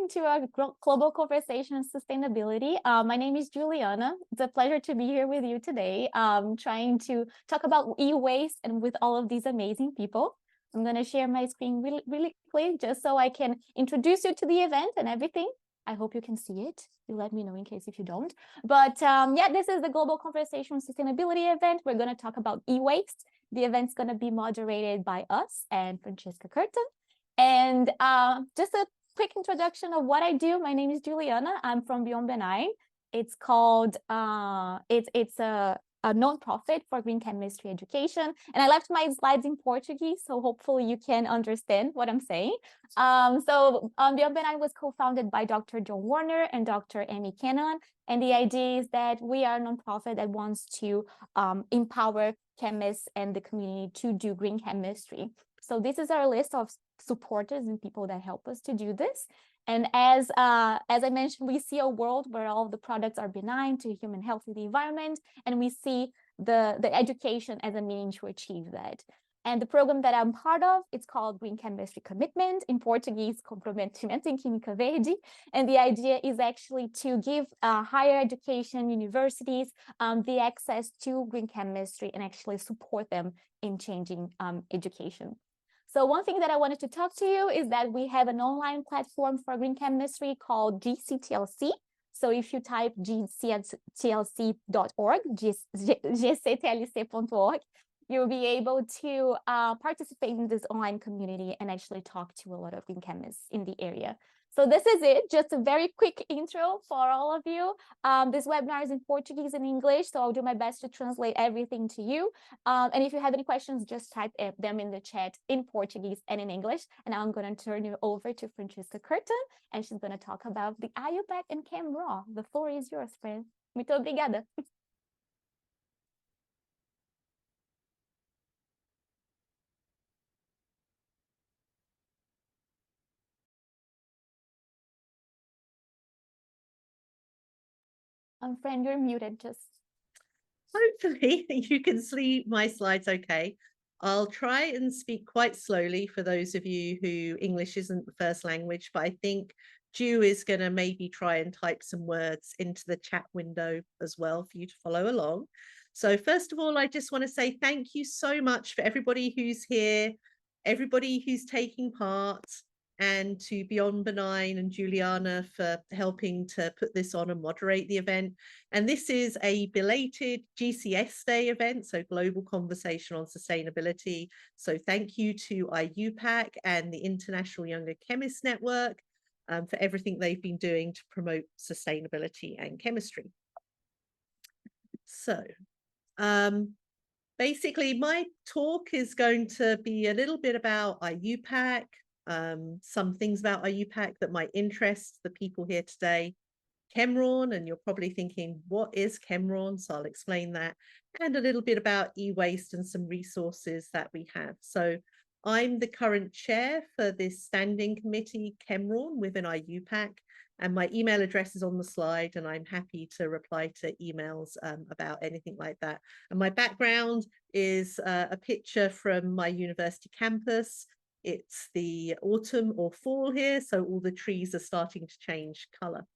welcome to our Global Conversation on Sustainability. My name is Juliana. It's a pleasure to be here with you today, trying to talk about e-waste and with all of these amazing people. I'm going to share my screen really quickly just so I can introduce you to the event and everything. I hope you can see it. You let me know in case if you don't. But yeah, this is the Global Conversation on Sustainability event. We're going to talk about e-waste. The event's going to be moderated by us and Francesca Curtin. And just a quick introduction of what I do. My name is Juliana. I'm from Beyond Benign. It's called, it's a nonprofit for green chemistry education. And I left my slides in Portuguese, so hopefully you can understand what I'm saying. Beyond Benign was co-founded by Dr. John Warner and Dr. Amy Cannon. And the idea is that we are a nonprofit that wants to empower chemists and the community to do green chemistry. So this is our list of supporters and people that help us to do this. And as I mentioned, we see a world where all the products are benign to human health and the environment, and we see the education as a means to achieve that. And the program that I'm part of, it's called Green Chemistry Commitment, in Portuguese, Comprometimento em Química Verde. And the idea is actually to give higher education universities the access to green chemistry and actually support them in changing education. So one thing that I wanted to talk to you is that we have an online platform for green chemistry called GCTLC. So if you type gctlc.org, gctlc.org, you'll be able to participate in this online community and actually talk to a lot of green chemists in the area. So this is it, just a very quick intro for all of you. This webinar is in Portuguese and English, so I'll do my best to translate everything to you. And if you have any questions, just type them in the chat in Portuguese and in English. And now I'm going to turn you over to Francesca Curtin, and she's going to talk about the IUPAC and ChemRaw. The floor is yours, friend. Muito obrigada. Friend, you're muted. Just hopefully you can see my slides okay. I'll try and speak quite slowly for those of you who English isn't the first language, but I think Ju is going to maybe try and type some words into the chat window as well for you to follow along. So first of all, I just want to say thank you so much for everybody who's here, everybody who's taking part, and to Beyond Benign and Juliana for helping to put this on and moderate the event. And this is a belated GCS Day event, so Global Conversation on Sustainability. So thank you to IUPAC and the International Younger Chemists Network for everything they've been doing to promote sustainability and chemistry. So basically my talk is going to be a little bit about IUPAC, some things about IUPAC that might interest the people here today, ChemRaw, and you're probably thinking, what is ChemRaw? So I'll explain that, and a little bit about e-waste and some resources that we have. So I'm the current chair for this standing committee, ChemRaw, within IUPAC, and my email address is on the slide, and I'm happy to reply to emails about anything like that. And my background is a picture from my university campus. It's the autumn or fall here, so all the trees are starting to change colour.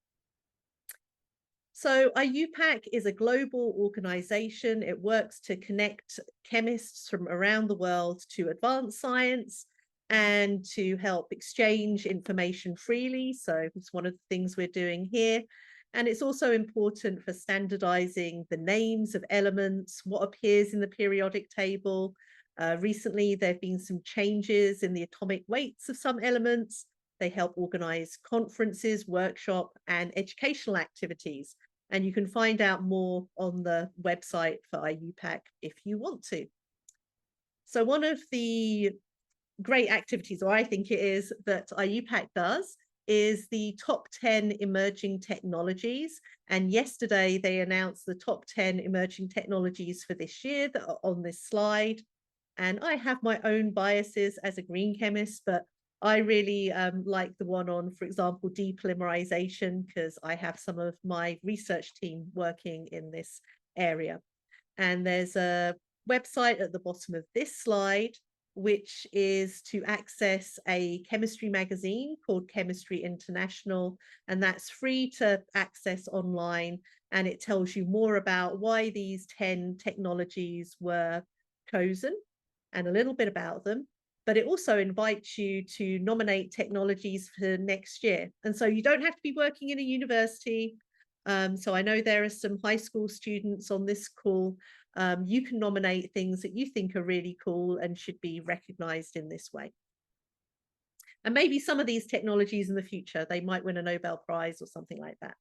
So IUPAC is a global organization. It works to connect chemists from around the world to advance science and to help exchange information freely. So it's one of the things we're doing here. And it's also important for standardizing the names of elements, what appears in the periodic table. Recently, there have been some changes in the atomic weights of some elements. They help organize conferences, workshop, and educational activities. And you can find out more on the website for IUPAC if you want to. So one of the great activities, or I think it is, that IUPAC does is the top 10 emerging technologies. And yesterday they announced the top 10 emerging technologies for this year that are on this slide. And I have my own biases as a green chemist, but I really like the one on, for example, depolymerization, because I have some of my research team working in this area. And there's a website at the bottom of this slide which is to access a chemistry magazine called Chemistry International, and that's free to access online, and it tells you more about why these 10 technologies were chosen and a little bit about them. But it also invites you to nominate technologies for next year. And so you don't have to be working in a university. So I know there are some high school students on this call. You can nominate things that you think are really cool and should be recognized in this way. And maybe some of these technologies in the future, they might win a Nobel Prize or something like that.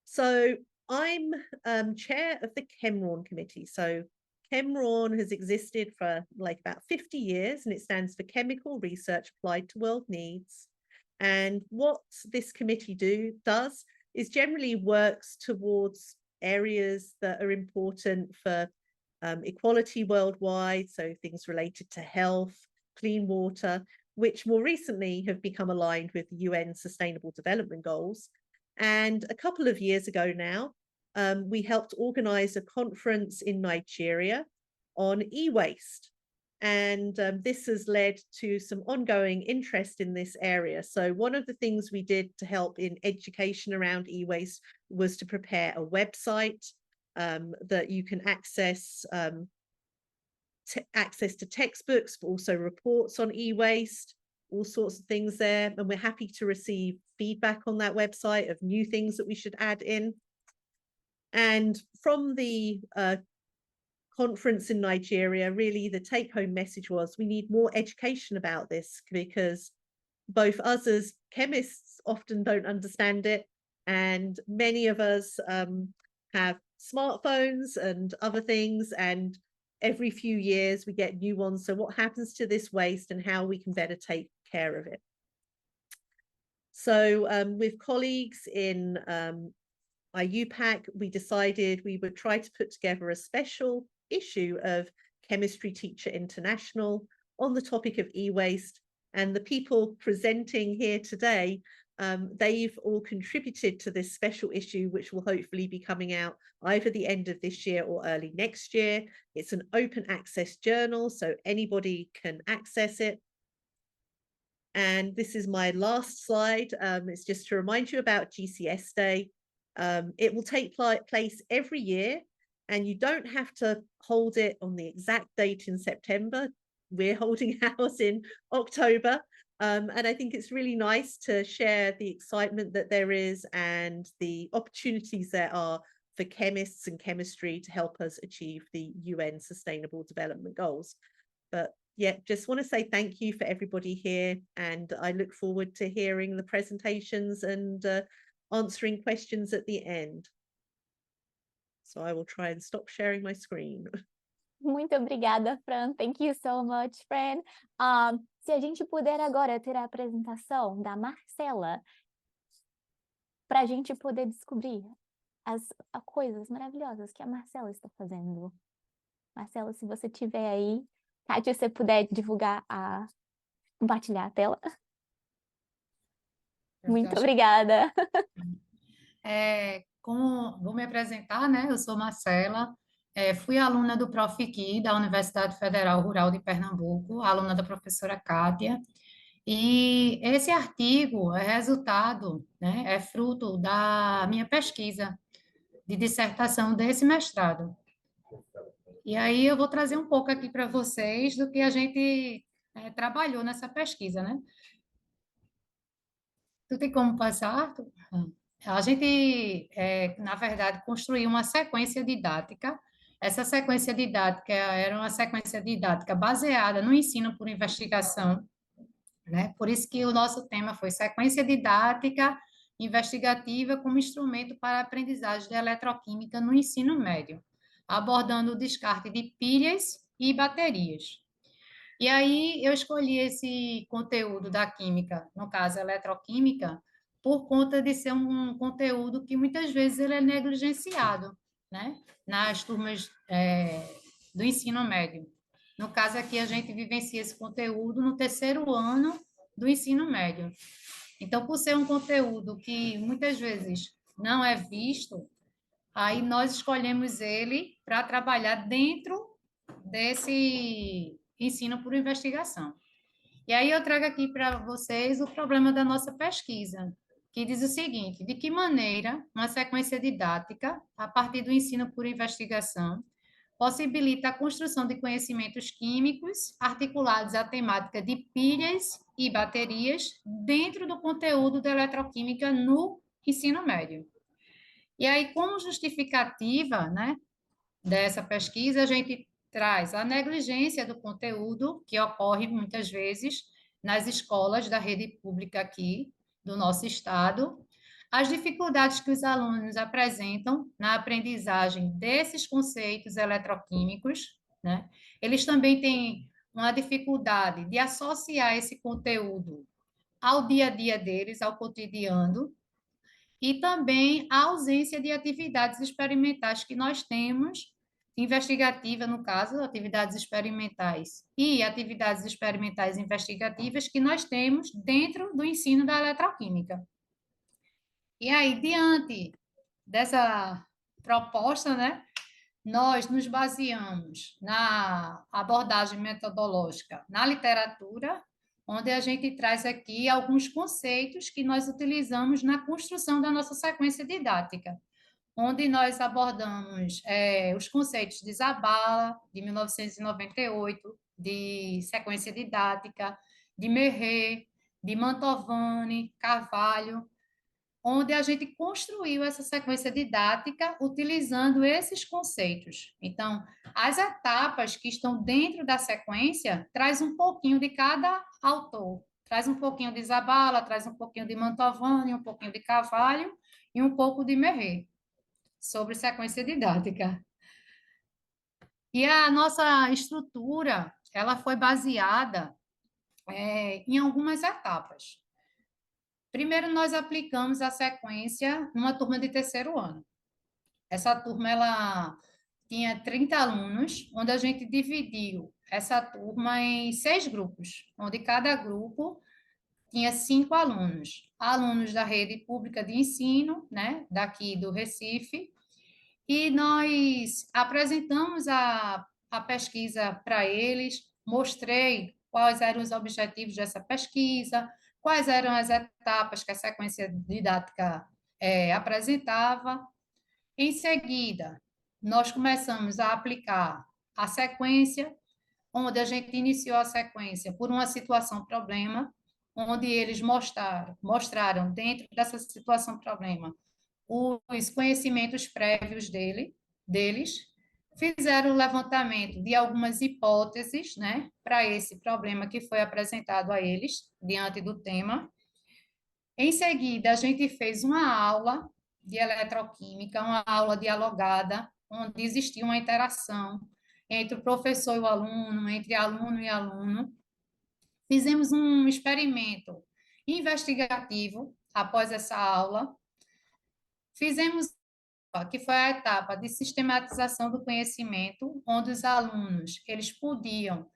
So I'm chair of the ChemRawn committee. So ChemRawn has existed for like about 50 years, and it stands for Chemical Research Applied to World Needs. And what this committee does is generally works towards areas that are important for equality worldwide, so things related to health, clean water, which more recently have become aligned with the UN Sustainable Development Goals. And a couple of years ago now, we helped organize a conference in Nigeria on e-waste. And this has led to some ongoing interest in this area. So one of the things we did to help in education around e-waste was to prepare a website that you can access to textbooks, but also reports on e-waste, all sorts of things there. And we're happy to receive feedback on that website of new things that we should add in. And from the conference in Nigeria, really the take-home message was we need more education about this, because both us as chemists often don't understand it, and many of us have smartphones and other things, and every few years we get new ones. So what happens to this waste and how we can better take care of it. So with colleagues in IUPAC, we decided we would try to put together a special issue of Chemistry Teacher International on the topic of e-waste. And the people presenting here today, they've all contributed to this special issue, which will hopefully be coming out either the end of this year or early next year. It's an open access journal, so anybody can access it. And this is my last slide. It's just to remind you about GCS Day. It will take place every year, and you don't have to hold it on the exact date in September. We're holding ours in October. And I think it's really nice to share the excitement that there is and the opportunities there are for chemists and chemistry to help us achieve the UN Sustainable Development Goals. But yeah, just want to say thank you for everybody here, and I look forward to hearing the presentations and answering questions at the end. So I will try and stop sharing my screen. Muito obrigada, Fran. Thank you so much, Fran. Se a gente puder agora ter a apresentação da Marcela, para a gente poder descobrir as coisas maravilhosas que a Marcela está fazendo. Marcela, se você estiver aí, Kátia, se você puder divulgar compartilhar a tela. Muito obrigada. Vou me apresentar, né? Eu sou Marcela, fui aluna do Profiqui, da Universidade Federal Rural de Pernambuco, aluna da professora Kátia, e esse artigo é resultado, né? É fruto da minha pesquisa de dissertação desse mestrado. E aí eu vou trazer um pouco aqui para vocês do que a gente trabalhou nessa pesquisa, né? Tu tem como passar? A gente, na verdade, construiu uma sequência didática. Essa sequência didática era uma sequência didática baseada no ensino por investigação, né? Por isso que o nosso tema foi sequência didática investigativa como instrumento para a aprendizagem de eletroquímica no ensino médio, abordando o descarte de pilhas e baterias. E aí eu escolhi esse conteúdo da química, no caso eletroquímica, por conta de ser um conteúdo que muitas vezes ele é negligenciado, né? Nas turmas do ensino médio. No caso aqui, a gente vivencia esse conteúdo no terceiro ano do ensino médio. Então, por ser um conteúdo que muitas vezes não é visto, aí nós escolhemos ele para trabalhar dentro ensino por investigação. E aí eu trago aqui para vocês o problema da nossa pesquisa, que diz o seguinte: de que maneira uma sequência didática, a partir do ensino por investigação, possibilita a construção de conhecimentos químicos articulados à temática de pilhas e baterias dentro do conteúdo da eletroquímica no ensino médio. E aí, como justificativa, né, dessa pesquisa, a gente traz a negligência do conteúdo, que ocorre muitas vezes nas escolas da rede pública aqui do nosso estado, as dificuldades que os alunos apresentam na aprendizagem desses conceitos eletroquímicos, né? Eles também têm uma dificuldade de associar esse conteúdo ao dia a dia deles, ao cotidiano, e também a ausência de atividades experimentais que nós temos, investigativa, no caso, atividades experimentais e atividades experimentais investigativas que nós temos dentro do ensino da eletroquímica. E aí, diante dessa proposta, né, nós nos baseamos na abordagem metodológica na literatura, onde a gente traz aqui alguns conceitos que nós utilizamos na construção da nossa sequência didática, onde nós abordamos os conceitos de Zabala, de 1998, de sequência didática, de Merret, de Mantovani, Carvalho, onde a gente construiu essa sequência didática utilizando esses conceitos. Então, as etapas que estão dentro da sequência traz um pouquinho de cada autor. Traz um pouquinho de Zabala, traz um pouquinho de Mantovani, um pouquinho de Carvalho e um pouco de Merret, sobre sequência didática. E a nossa estrutura, ela foi baseada em algumas etapas. Primeiro, nós aplicamos a sequência numa turma de terceiro ano. Essa turma, ela tinha 30 alunos, onde a gente dividiu essa turma em 6 grupos, onde cada grupo tinha 5 alunos. Alunos da rede pública de ensino, né, daqui do Recife, e nós apresentamos a pesquisa para eles, mostrei quais eram os objetivos dessa pesquisa, quais eram as etapas que a sequência didática apresentava. Em seguida, nós começamos a aplicar a sequência, onde a gente iniciou a sequência por uma situação-problema, onde eles mostraram dentro dessa situação-problema os conhecimentos prévios deles, fizeram o levantamento de algumas hipóteses, né, para esse problema que foi apresentado a eles, diante do tema. Em seguida, a gente fez uma aula de eletroquímica, uma aula dialogada, onde existia uma interação entre o professor e o aluno, entre aluno e aluno. Fizemos um experimento investigativo após essa aula. Fizemos que foi a etapa de sistematização do conhecimento, onde os alunos eles podiam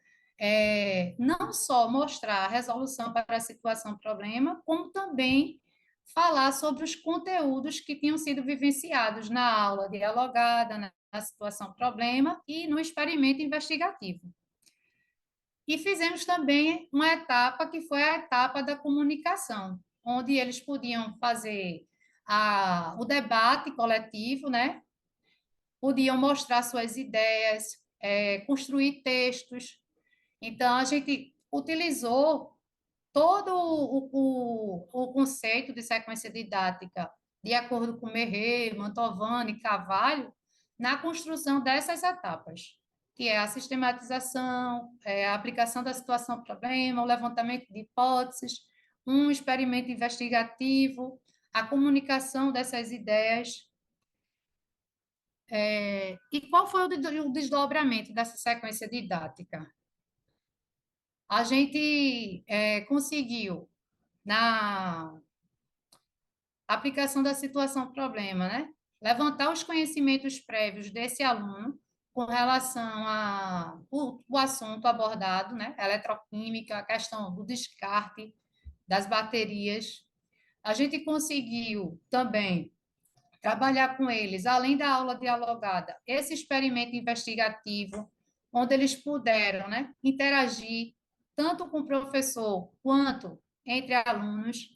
não só mostrar a resolução para a situação-problema, como também falar sobre os conteúdos que tinham sido vivenciados na aula dialogada, na situação-problema e no experimento investigativo. E fizemos também uma etapa que foi a etapa da comunicação, onde eles podiam fazer o debate coletivo, né? Podiam mostrar suas ideias, construir textos. Então, a gente utilizou todo o conceito de sequência didática, de acordo com Merret, Mantovani, Carvalho, na construção dessas etapas, que é a sistematização, a aplicação da situação-problema, o levantamento de hipóteses, um experimento investigativo, a comunicação dessas ideias. E qual foi o desdobramento dessa sequência didática? A gente conseguiu, na aplicação da situação-problema, né, levantar os conhecimentos prévios desse aluno com relação ao assunto abordado, né, eletroquímica, a questão do descarte das baterias. A gente conseguiu também trabalhar com eles, além da aula dialogada, esse experimento investigativo, onde eles puderam, né, interagir tanto com o professor quanto entre alunos.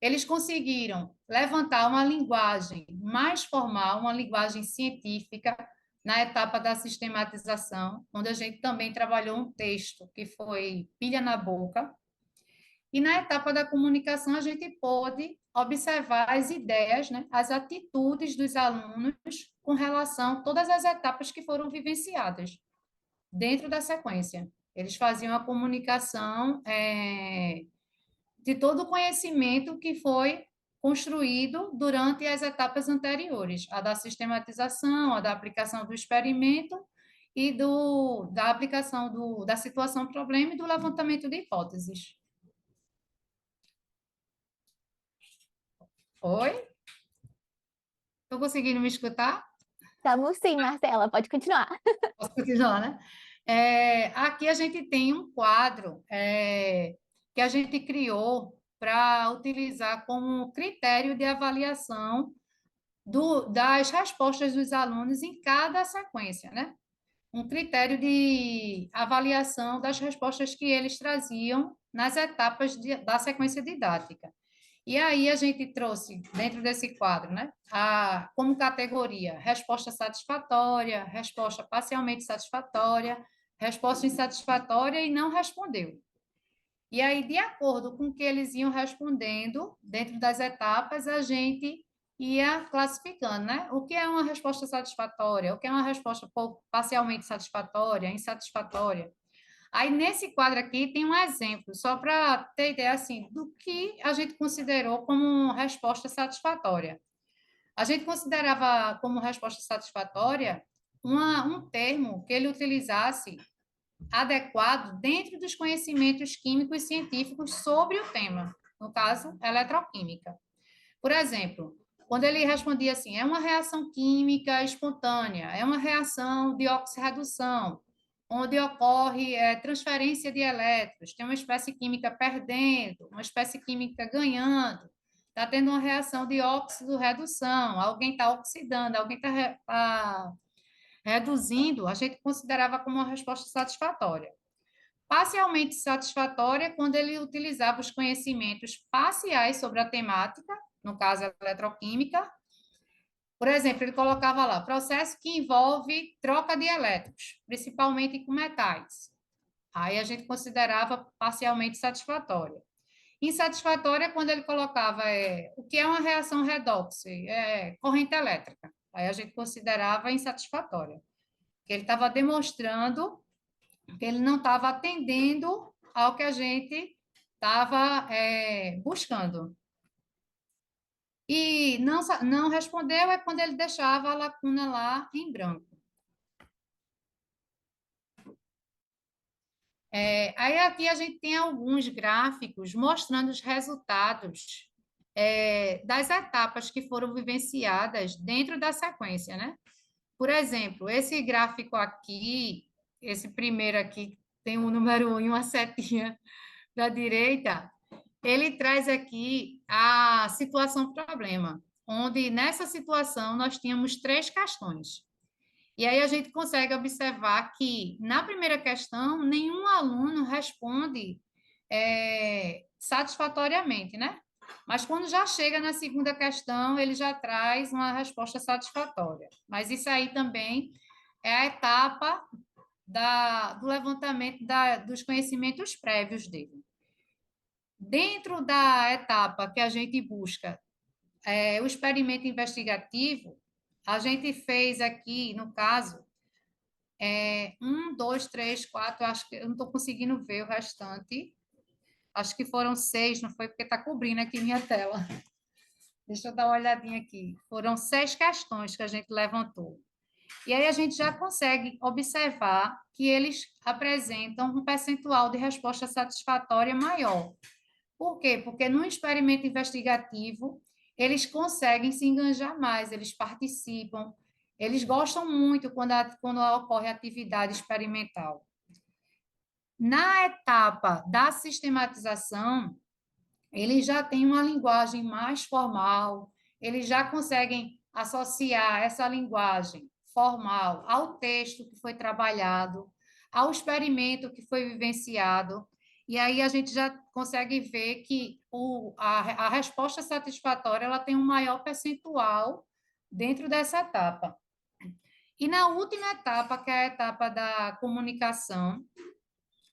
Eles conseguiram levantar uma linguagem mais formal, uma linguagem científica, na etapa da sistematização, onde a gente também trabalhou um texto que foi Pilha na Boca. E na etapa da comunicação, a gente pôde observar as ideias, né, as atitudes dos alunos com relação a todas as etapas que foram vivenciadas dentro da sequência. Eles faziam a comunicação de todo o conhecimento que foi construído durante as etapas anteriores, a da sistematização, a da aplicação do experimento e da aplicação da situação-problema e do levantamento de hipóteses. Oi? Estou conseguindo me escutar? Estamos sim, Marcela, pode continuar. Posso continuar, né? Aqui a gente tem um quadro que a gente criou para utilizar como critério de avaliação das respostas dos alunos em cada sequência, né? Um critério de avaliação das respostas que eles traziam nas etapas da sequência didática. E aí a gente trouxe, dentro desse quadro, né, como categoria, resposta satisfatória, resposta parcialmente satisfatória, resposta insatisfatória e não respondeu. E aí, de acordo com o que eles iam respondendo, dentro das etapas, a gente ia classificando, né? O que é uma resposta satisfatória, o que é uma resposta parcialmente satisfatória, insatisfatória. Aí, nesse quadro aqui, tem um exemplo, só para ter ideia, assim, do que a gente considerou como resposta satisfatória. A gente considerava como resposta satisfatória um termo que ele utilizasse adequado dentro dos conhecimentos químicos e científicos sobre o tema, no caso, eletroquímica. Por exemplo, quando ele respondia assim, é uma reação química espontânea, é uma reação de oxirredução, onde ocorre transferência de elétrons, tem uma espécie química perdendo, uma espécie química ganhando, está tendo uma reação de óxido-redução, alguém está oxidando, alguém está reduzindo, a gente considerava como uma resposta satisfatória. Parcialmente satisfatória quando ele utilizava os conhecimentos parciais sobre a temática, no caso, a eletroquímica. Por exemplo, ele colocava lá, processo que envolve troca de elétrons, principalmente com metais. Aí a gente considerava parcialmente satisfatória. Insatisfatória quando ele colocava o que é uma reação redox, corrente elétrica. Aí a gente considerava insatisfatória. Que ele estava demonstrando que ele não estava atendendo ao que a gente estava buscando. E não respondeu é quando ele deixava a lacuna lá em branco. Aí aqui a gente tem alguns gráficos mostrando os resultados das etapas que foram vivenciadas dentro da sequência, né? Por exemplo, esse gráfico aqui, esse primeiro aqui, tem um número 1 e uma setinha da direita, ele traz aqui a situação-problema, onde nessa situação nós tínhamos 3 questões. E aí a gente consegue observar que, na primeira questão, nenhum aluno responde satisfatoriamente, né? Mas quando já chega na segunda questão, ele já traz uma resposta satisfatória. Mas isso aí também é a etapa do levantamento dos conhecimentos prévios dele. Dentro da etapa que a gente busca o experimento investigativo, a gente fez aqui, no caso, 1, 2, 3, 4, acho que eu não estou conseguindo ver o restante. Acho que foram 6, não foi porque está cobrindo aqui minha tela. Deixa eu dar uma olhadinha aqui. Foram 6 questões que a gente levantou. E aí a gente já consegue observar que eles apresentam um percentual de resposta satisfatória maior. Por quê? Porque no experimento investigativo, eles conseguem se engajar mais, eles participam, eles gostam muito quando ocorre atividade experimental. Na etapa da sistematização, eles já têm uma linguagem mais formal, eles já conseguem associar essa linguagem formal ao texto que foi trabalhado. ao experimento que foi vivenciado, e aí a gente já consegue ver que a resposta satisfatória ela tem um maior percentual dentro dessa etapa. E na última etapa, que é a etapa da comunicação,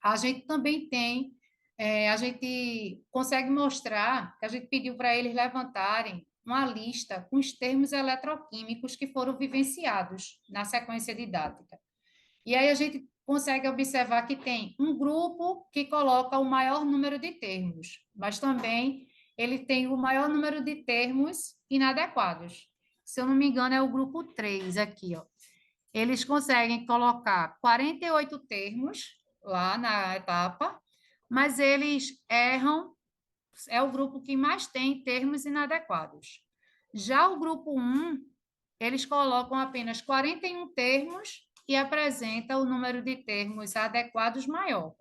a gente também tem, a gente consegue mostrar que a gente pediu para eles levantarem uma lista com os termos eletroquímicos que foram vivenciados na sequência didática. E aí a gente consegue observar que tem um grupo que coloca o maior número de termos, mas também ele tem o maior número de termos inadequados. Se eu não me engano, é o grupo 3 aqui, ó. Eles conseguem colocar 48 termos lá na etapa, mas eles erram, é o grupo que mais tem termos inadequados. Já o grupo 1, eles colocam apenas 41 termos e apresenta o número de termos adequados maior.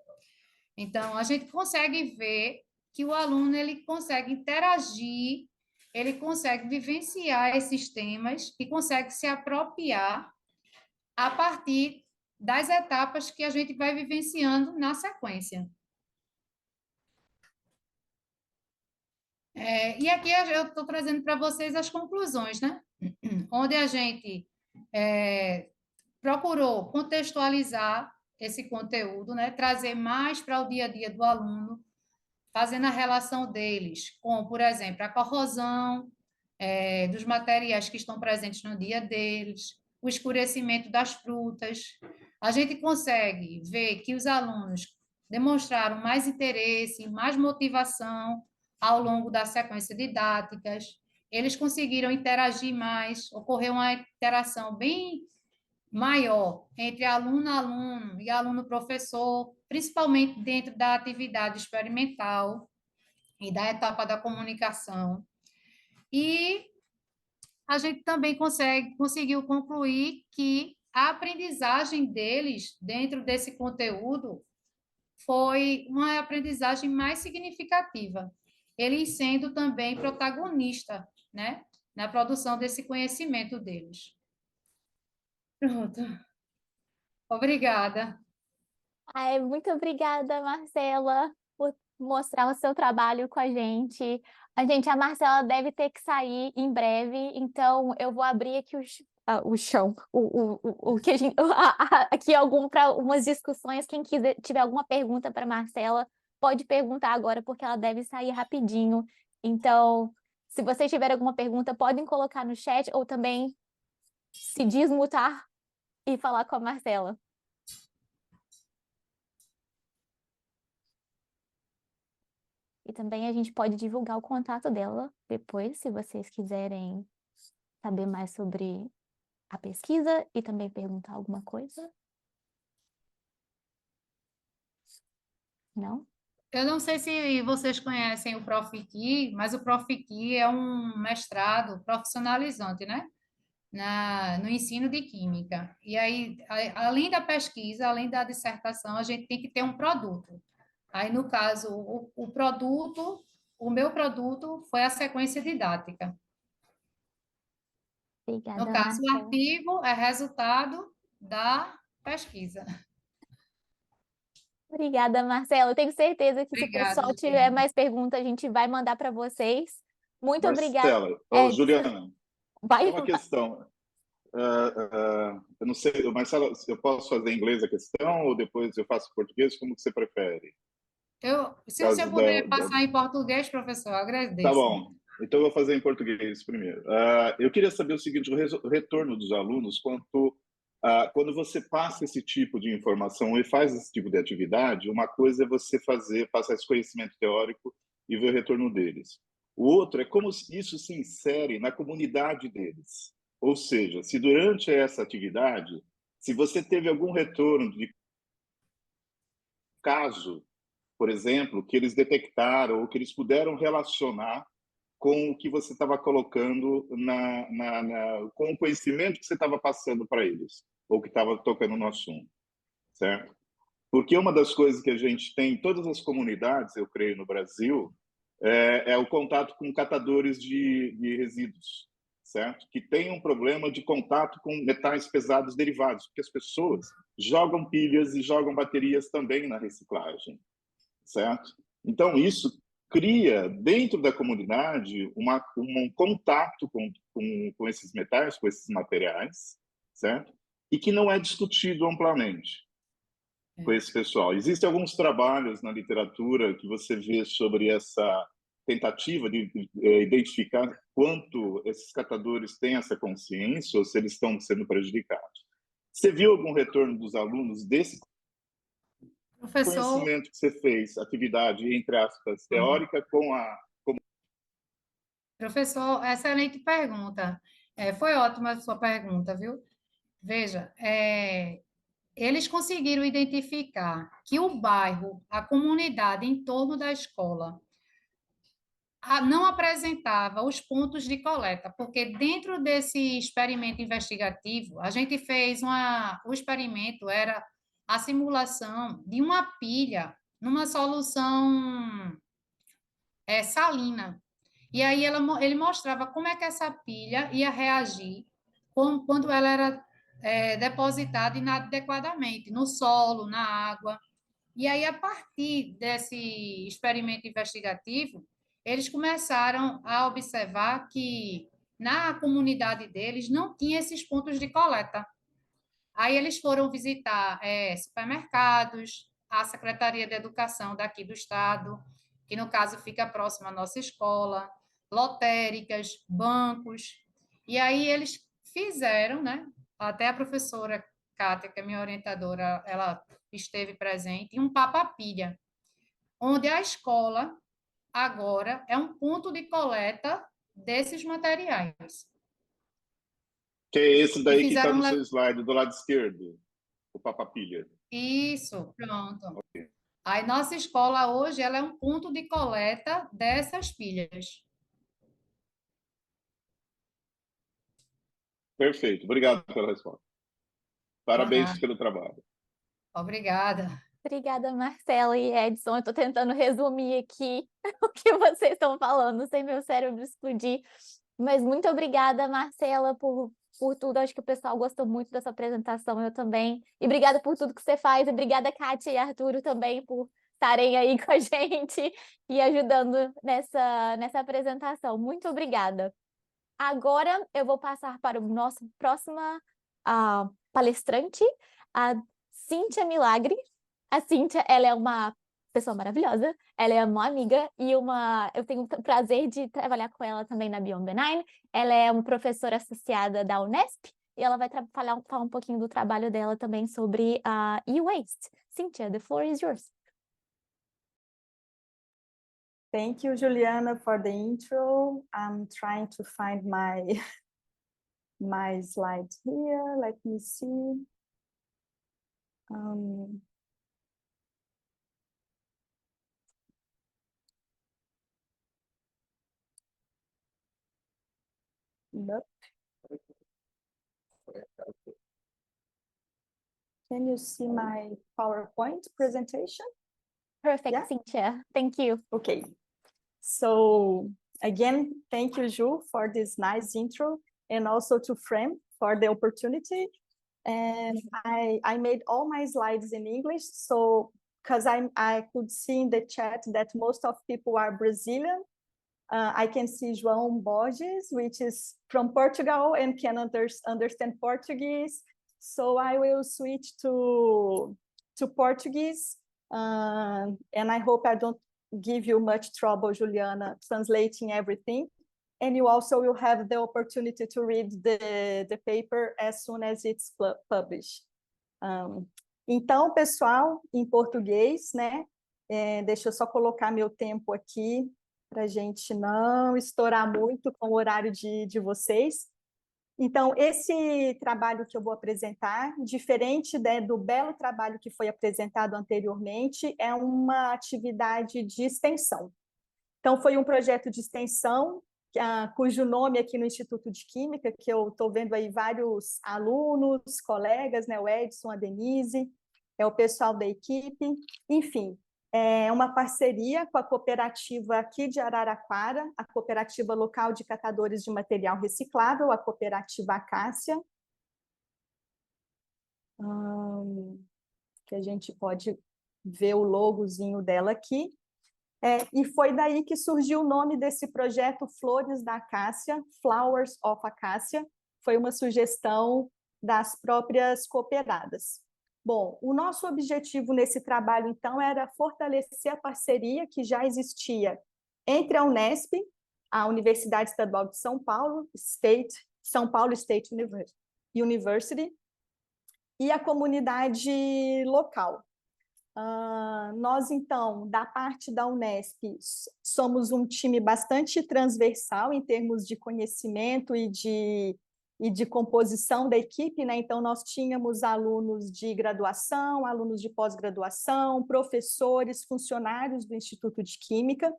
Então, a gente consegue ver que o aluno ele consegue interagir, ele consegue vivenciar esses temas e consegue se apropriar a partir das etapas que a gente vai vivenciando na sequência. E aqui eu estou trazendo para vocês as conclusões, né? Onde a gente procurou contextualizar esse conteúdo, né? Trazer mais para o dia a dia do aluno, fazendo a relação deles com, por exemplo, a corrosão dos materiais que estão presentes no dia deles, o escurecimento das frutas. A gente consegue ver que os alunos demonstraram mais interesse, mais motivação ao longo da sequência didáticas, eles conseguiram interagir mais, ocorreu uma interação bem maior entre aluno-aluno e aluno-professor, principalmente dentro da atividade experimental e da etapa da comunicação. E a gente também conseguiu concluir que a aprendizagem deles dentro desse conteúdo foi uma aprendizagem mais significativa, eles sendo também protagonistas, né, na produção desse conhecimento deles. Pronto. Obrigada. Ai, muito obrigada, Marcela, por mostrar o seu trabalho com a gente. A Marcela deve ter que sair em breve, então eu vou abrir aqui o chão, o que a gente, aqui para umas discussões. Quem tiver alguma pergunta para Marcela, pode perguntar agora, porque ela deve sair rapidinho. Então, se vocês tiverem alguma pergunta, podem colocar no chat ou também se desmutar e falar com a Marcela. E também a gente pode divulgar o contato dela depois, se vocês quiserem saber mais sobre a pesquisa e também perguntar alguma coisa. Não? Eu não sei se vocês conhecem o Profiqui, mas o Profiqui é um mestrado profissionalizante, né? No ensino de química. E aí, além da pesquisa, além da dissertação, a gente tem que ter um produto. Aí, no caso, o meu produto foi a sequência didática. Obrigada, No caso, o Marcela. artigo é resultado da pesquisa. Obrigada, Marcela. Eu tenho certeza que se o Obrigada, pessoal tiver Juliana. mais perguntas, a gente vai mandar para vocês. Muito obrigada. Marcela, Juliana, Vai tem uma questão. Eu não sei, Marcela, eu posso fazer em inglês a questão ou depois eu faço em português? Como que você prefere? Se o senhor puder passar em português, professor, eu agradeço. Tá bom. Então, eu vou fazer em português primeiro. Eu queria saber o seguinte, o retorno dos alunos quando você passa esse tipo de informação e faz esse tipo de atividade, uma coisa é você passar esse conhecimento teórico e ver o retorno deles. O outro é como isso se insere na comunidade deles. Ou seja, se durante essa atividade, se você teve algum retorno de caso, por exemplo, que eles detectaram ou que eles puderam relacionar com o que você estava colocando com o conhecimento que você estava passando para eles, ou que estava tocando no assunto, certo? Porque uma das coisas que a gente tem em todas as comunidades, eu creio, no Brasil, é o contato com catadores de resíduos, certo? Que tem um problema de contato com metais pesados derivados, porque as pessoas jogam pilhas e jogam baterias também na reciclagem, certo? Então, isso cria, dentro da comunidade, um contato com esses metais, com esses materiais, certo? E que não é discutido amplamente com esse pessoal. Existem alguns trabalhos na literatura que você vê sobre essa tentativa de identificar quanto esses catadores têm essa consciência ou se eles estão sendo prejudicados. Você viu algum retorno dos alunos desse Professor, conhecimento que você fez, atividade, entre aspas, teórica com a... professor, excelente pergunta. Foi ótima a sua pergunta, viu? Veja, eles conseguiram identificar que o bairro, a comunidade em torno da escola, não apresentava os pontos de coleta, porque dentro desse experimento investigativo, a gente fez o experimento era a simulação de uma pilha numa solução salina. E aí ele mostrava como é que essa pilha ia reagir quando ela era depositada inadequadamente no solo, na água. E aí, a partir desse experimento investigativo, eles começaram a observar que na comunidade deles não tinha esses pontos de coleta. Aí eles foram visitar supermercados, a Secretaria de Educação daqui do estado, que no caso fica próximo à nossa escola, lotéricas, bancos. E aí eles fizeram, né? Até a professora Kátia, que é minha orientadora, ela esteve presente, em um papapilha, onde a escola agora é um ponto de coleta desses materiais. Que é esse E daí que está fizeram no seu slide, do lado esquerdo, o papapilha. isso, pronto. Aí nossa escola hoje ela é um ponto de coleta dessas pilhas. Perfeito, obrigado pela resposta. Parabéns Olá, pelo trabalho. obrigada. Obrigada, Marcela e Edson. Eu estou tentando resumir aqui o que vocês estão falando, sem meu cérebro explodir. Mas muito obrigada, Marcela, por tudo. Acho que o pessoal gostou muito dessa apresentação, eu também. E obrigada por tudo que você faz. E obrigada, Kátia e Arturo, também, por estarem aí com a gente e ajudando nessa apresentação. Muito obrigada. Agora eu vou passar para o nosso próxima palestrante, a Cíntia Milagre. A Cíntia, ela é uma pessoa maravilhosa, ela é uma amiga e eu tenho o prazer de trabalhar com ela também na Beyond Benign. Ela é uma professora associada da Unesp e ela vai falar um pouquinho do trabalho dela também sobre e-waste. Cíntia, the floor is yours. Thank you, Juliana, for the intro. I'm trying to find my slide here. Let me see. Nope. Can you see my PowerPoint presentation? Perfect, Yeah. Cíntia. Thank you. Okay. So again, thank you, Ju, for this nice intro, and also to Frem for the opportunity. And I made all my slides in English, so because I could see in the chat that most of people are Brazilian. I can see João Borges, which is from Portugal and can understand Portuguese. So I will switch to Portuguese, and I hope I don't give you much trouble, Juliana, translating everything. And you also will have the opportunity to read the paper as soon as it's published. Então, pessoal, em português, né? Deixa eu só colocar meu tempo aqui para a gente não estourar muito com o horário de vocês. Então, esse trabalho que eu vou apresentar, diferente do belo trabalho que foi apresentado anteriormente, é uma atividade de extensão. Então, foi um projeto de extensão, cujo nome aqui no Instituto de Química, que eu estou vendo aí vários alunos, colegas, né, o Edson, a Denise, é o pessoal da equipe, enfim. É uma parceria com a cooperativa aqui de Araraquara, a Cooperativa Local de Catadores de Material Reciclável, a Cooperativa Acácia, que a gente pode ver o logozinho dela aqui. E foi daí que surgiu o nome desse projeto Flores da Acácia, Flowers of Acácia. Foi uma sugestão das próprias cooperadas. Bom, o nosso objetivo nesse trabalho, então, era fortalecer a parceria que já existia entre a Unesp, a Universidade Estadual de São Paulo State University, e a comunidade local. Nós, então, da parte da Unesp, somos um time bastante transversal em termos de conhecimento e de composição da equipe, né? Então, nós tínhamos alunos de graduação, alunos de pós-graduação, professores, funcionários do Instituto de Química,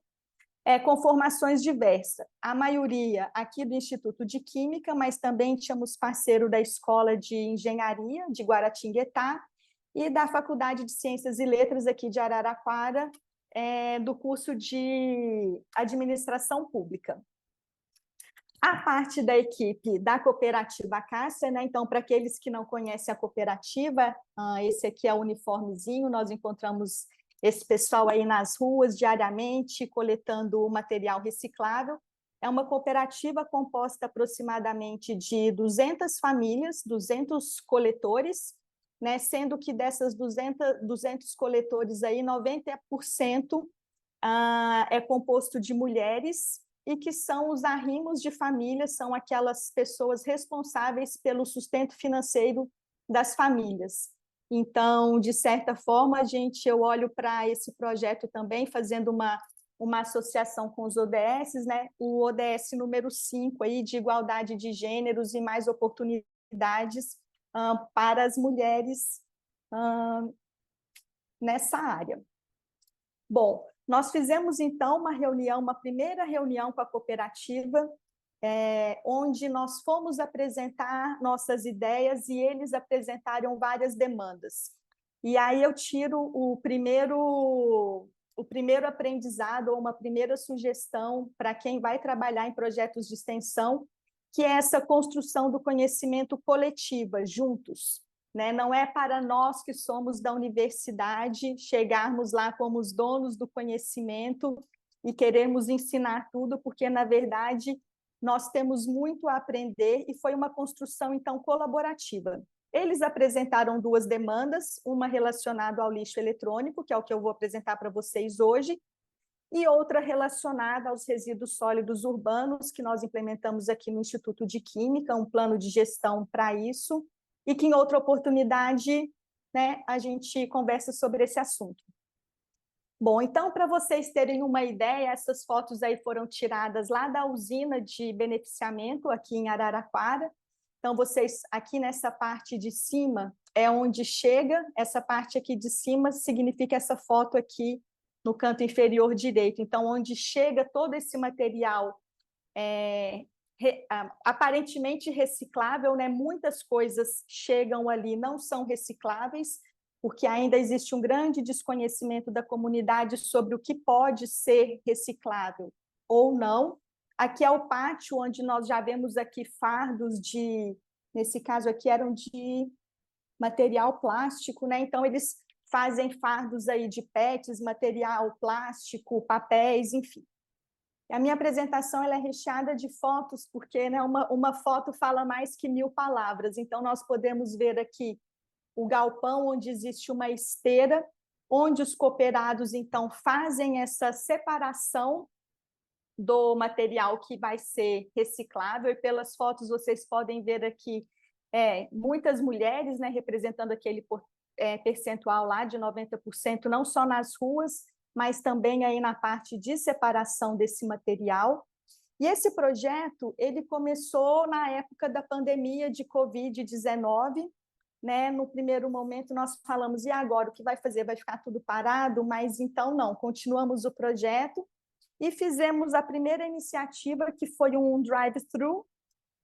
com formações diversas. A maioria aqui do Instituto de Química, mas também tínhamos parceiro da Escola de Engenharia de Guaratinguetá, e da Faculdade de Ciências e Letras aqui de Araraquara, do curso de Administração Pública. A parte da equipe da Cooperativa Acácia, né? Então, para aqueles que não conhecem a cooperativa, esse aqui é o uniformezinho, nós encontramos esse pessoal aí nas ruas diariamente, coletando material reciclável. É uma cooperativa composta aproximadamente de 200 famílias, 200 coletores, né, sendo que dessas 200 coletores, aí, 90% é composto de mulheres, e que são os arrimos de família, são aquelas pessoas responsáveis pelo sustento financeiro das famílias. Então, de certa forma, eu olho para esse projeto também, fazendo uma associação com os ODS, né? O ODS número 5, aí, de igualdade de gêneros e mais oportunidades para as mulheres nessa área. Bom, nós fizemos, então, uma primeira reunião com a cooperativa, onde nós fomos apresentar nossas ideias e eles apresentaram várias demandas. E aí eu tiro o primeiro aprendizado, ou uma primeira sugestão para quem vai trabalhar em projetos de extensão, que é essa construção do conhecimento coletiva, juntos, né? Não é para nós que somos da universidade chegarmos lá como os donos do conhecimento e queremos ensinar tudo, porque, na verdade, nós temos muito a aprender, e foi uma construção, então, colaborativa. Eles apresentaram 2 demandas, uma relacionada ao lixo eletrônico, que é o que eu vou apresentar para vocês hoje, e outra relacionada aos resíduos sólidos urbanos, que nós implementamos aqui no Instituto de Química, um plano de gestão para isso, e que em outra oportunidade, né, a gente conversa sobre esse assunto. Bom, então, para vocês terem uma ideia, essas fotos aí foram tiradas lá da usina de beneficiamento, aqui em Araraquara. Então, vocês, aqui nessa parte de cima, é onde chega, essa parte aqui de cima significa essa foto aqui, no canto inferior direito. Então, onde chega todo esse material aparentemente reciclável, né? Muitas coisas chegam ali, não são recicláveis, porque ainda existe um grande desconhecimento da comunidade sobre o que pode ser reciclável ou não. Aqui é o pátio, onde nós já vemos aqui fardos nesse caso aqui eram de material plástico, né? Então, eles fazem fardos aí de PETs, material plástico, papéis, enfim. A minha apresentação ela é recheada de fotos, porque, né, uma foto fala mais que 1000 palavras. Então, nós podemos ver aqui o galpão, onde existe uma esteira, onde os cooperados, então, fazem essa separação do material que vai ser reciclável. E pelas fotos vocês podem ver aqui muitas mulheres, né, representando aquele percentual lá de 90%, não só nas ruas, mas também aí na parte de separação desse material. E esse projeto, ele começou na época da pandemia de Covid-19, né? No primeiro momento nós falamos, e agora, o que vai fazer? Vai ficar tudo parado? Mas então não, continuamos o projeto e fizemos a primeira iniciativa, que foi um drive-thru,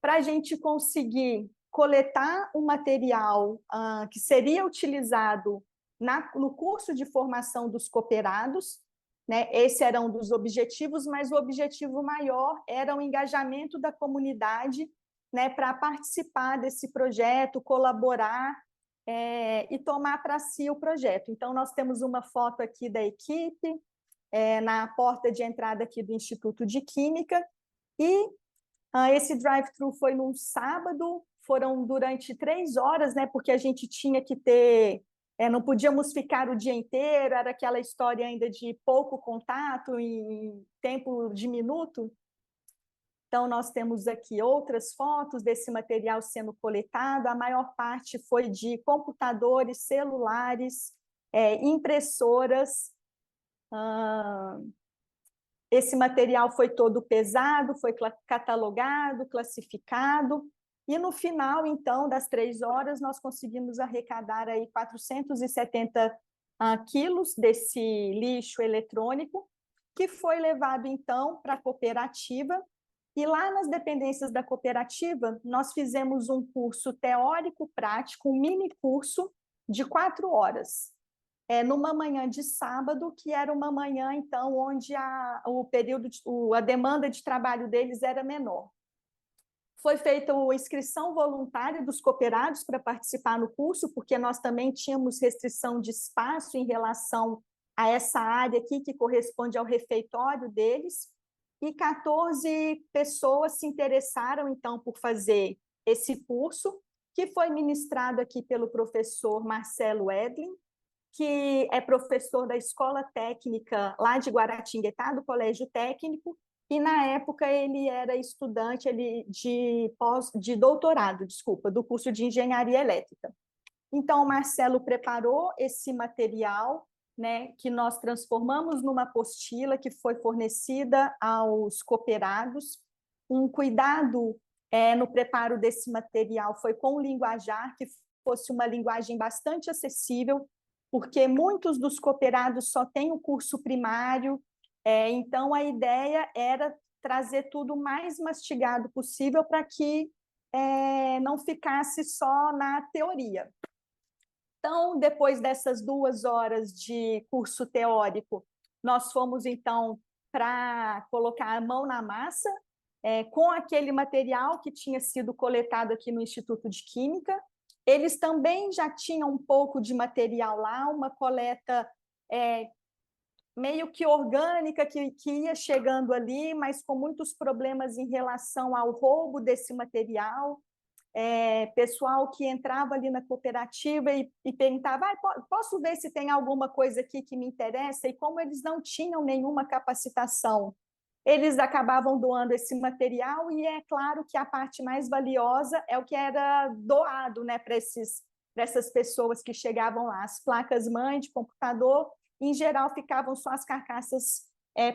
para a gente conseguir coletar um material que seria utilizado no curso de formação dos cooperados, né? Esse era um dos objetivos, mas o objetivo maior era o engajamento da comunidade, né, para participar desse projeto, colaborar e tomar para si o projeto. Então, nós temos uma foto aqui da equipe, na porta de entrada aqui do Instituto de Química, e esse drive-thru foi num sábado, foram durante 3 horas, né, porque a gente tinha que ter, não podíamos ficar o dia inteiro, era aquela história ainda de pouco contato em tempo diminuto. Então, nós temos aqui outras fotos desse material sendo coletado, a maior parte foi de computadores, celulares, impressoras. Esse material foi todo pesado, foi catalogado, classificado, e no final, então, das 3 horas, nós conseguimos arrecadar aí 470 quilos desse lixo eletrônico, que foi levado, então, para a cooperativa. E lá nas dependências da cooperativa, nós fizemos um curso teórico-prático, um mini curso de 4 horas, numa manhã de sábado, que era uma manhã, então, onde a demanda de trabalho deles era menor. Foi feita a inscrição voluntária dos cooperados para participar no curso, porque nós também tínhamos restrição de espaço em relação a essa área aqui, que corresponde ao refeitório deles, e 14 pessoas se interessaram, então, por fazer esse curso, que foi ministrado aqui pelo professor Marcelo Edlin, que é professor da Escola Técnica lá de Guaratinguetá, do Colégio Técnico, e na época ele era estudante de doutorado, do curso de Engenharia Elétrica. Então, o Marcelo preparou esse material, né, que nós transformamos numa apostila que foi fornecida aos cooperados. Um cuidado no preparo desse material foi com o linguajar, que fosse uma linguagem bastante acessível, porque muitos dos cooperados só têm o curso primário, então a ideia era trazer tudo o mais mastigado possível para que não ficasse só na teoria. Então, depois dessas 2 horas de curso teórico, nós fomos, então, para colocar a mão na massa, com aquele material que tinha sido coletado aqui no Instituto de Química. Eles também já tinham um pouco de material lá, uma coleta meio que orgânica que ia chegando ali, mas com muitos problemas em relação ao roubo desse material. Pessoal que entrava ali na cooperativa e perguntava, posso ver se tem alguma coisa aqui que me interessa? E como eles não tinham nenhuma capacitação, eles acabavam doando esse material, e é claro que a parte mais valiosa é o que era doado, né, para essas pessoas que chegavam lá. As placas-mãe de computador, em geral, ficavam só as carcaças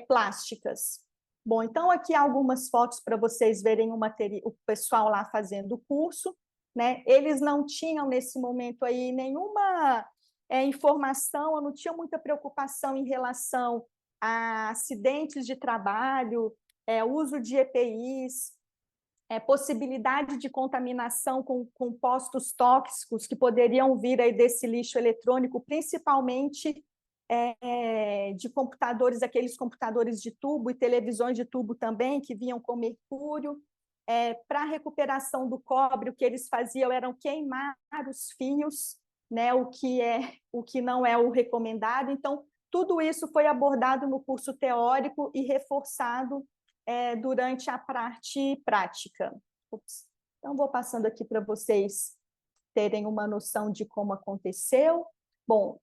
plásticas. Bom, então aqui algumas fotos para vocês verem o pessoal lá fazendo o curso, né? Eles não tinham nesse momento aí nenhuma informação, não tinham muita preocupação em relação a acidentes de trabalho, uso de EPIs, possibilidade de contaminação com compostos tóxicos que poderiam vir aí desse lixo eletrônico, principalmente de computadores, aqueles computadores de tubo e televisões de tubo também, que vinham com mercúrio. Para a recuperação do cobre, o que eles faziam eram queimar os fios, né, o que não é o recomendado. Então, tudo isso foi abordado no curso teórico e reforçado durante a parte prática. Então, vou passando aqui para vocês terem uma noção de como aconteceu. Bom,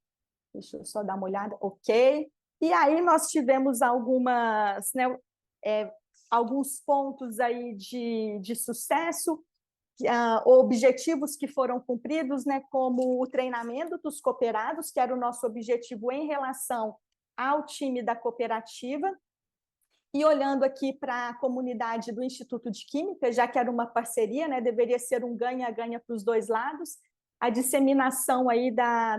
deixa eu só dar uma olhada, ok. E aí nós tivemos alguns pontos aí de sucesso, objetivos que foram cumpridos, né, como o treinamento dos cooperados, que era o nosso objetivo em relação ao time da cooperativa. E olhando aqui para a comunidade do Instituto de Química, já que era uma parceria, né, deveria ser um ganha-ganha para os dois lados, a disseminação aí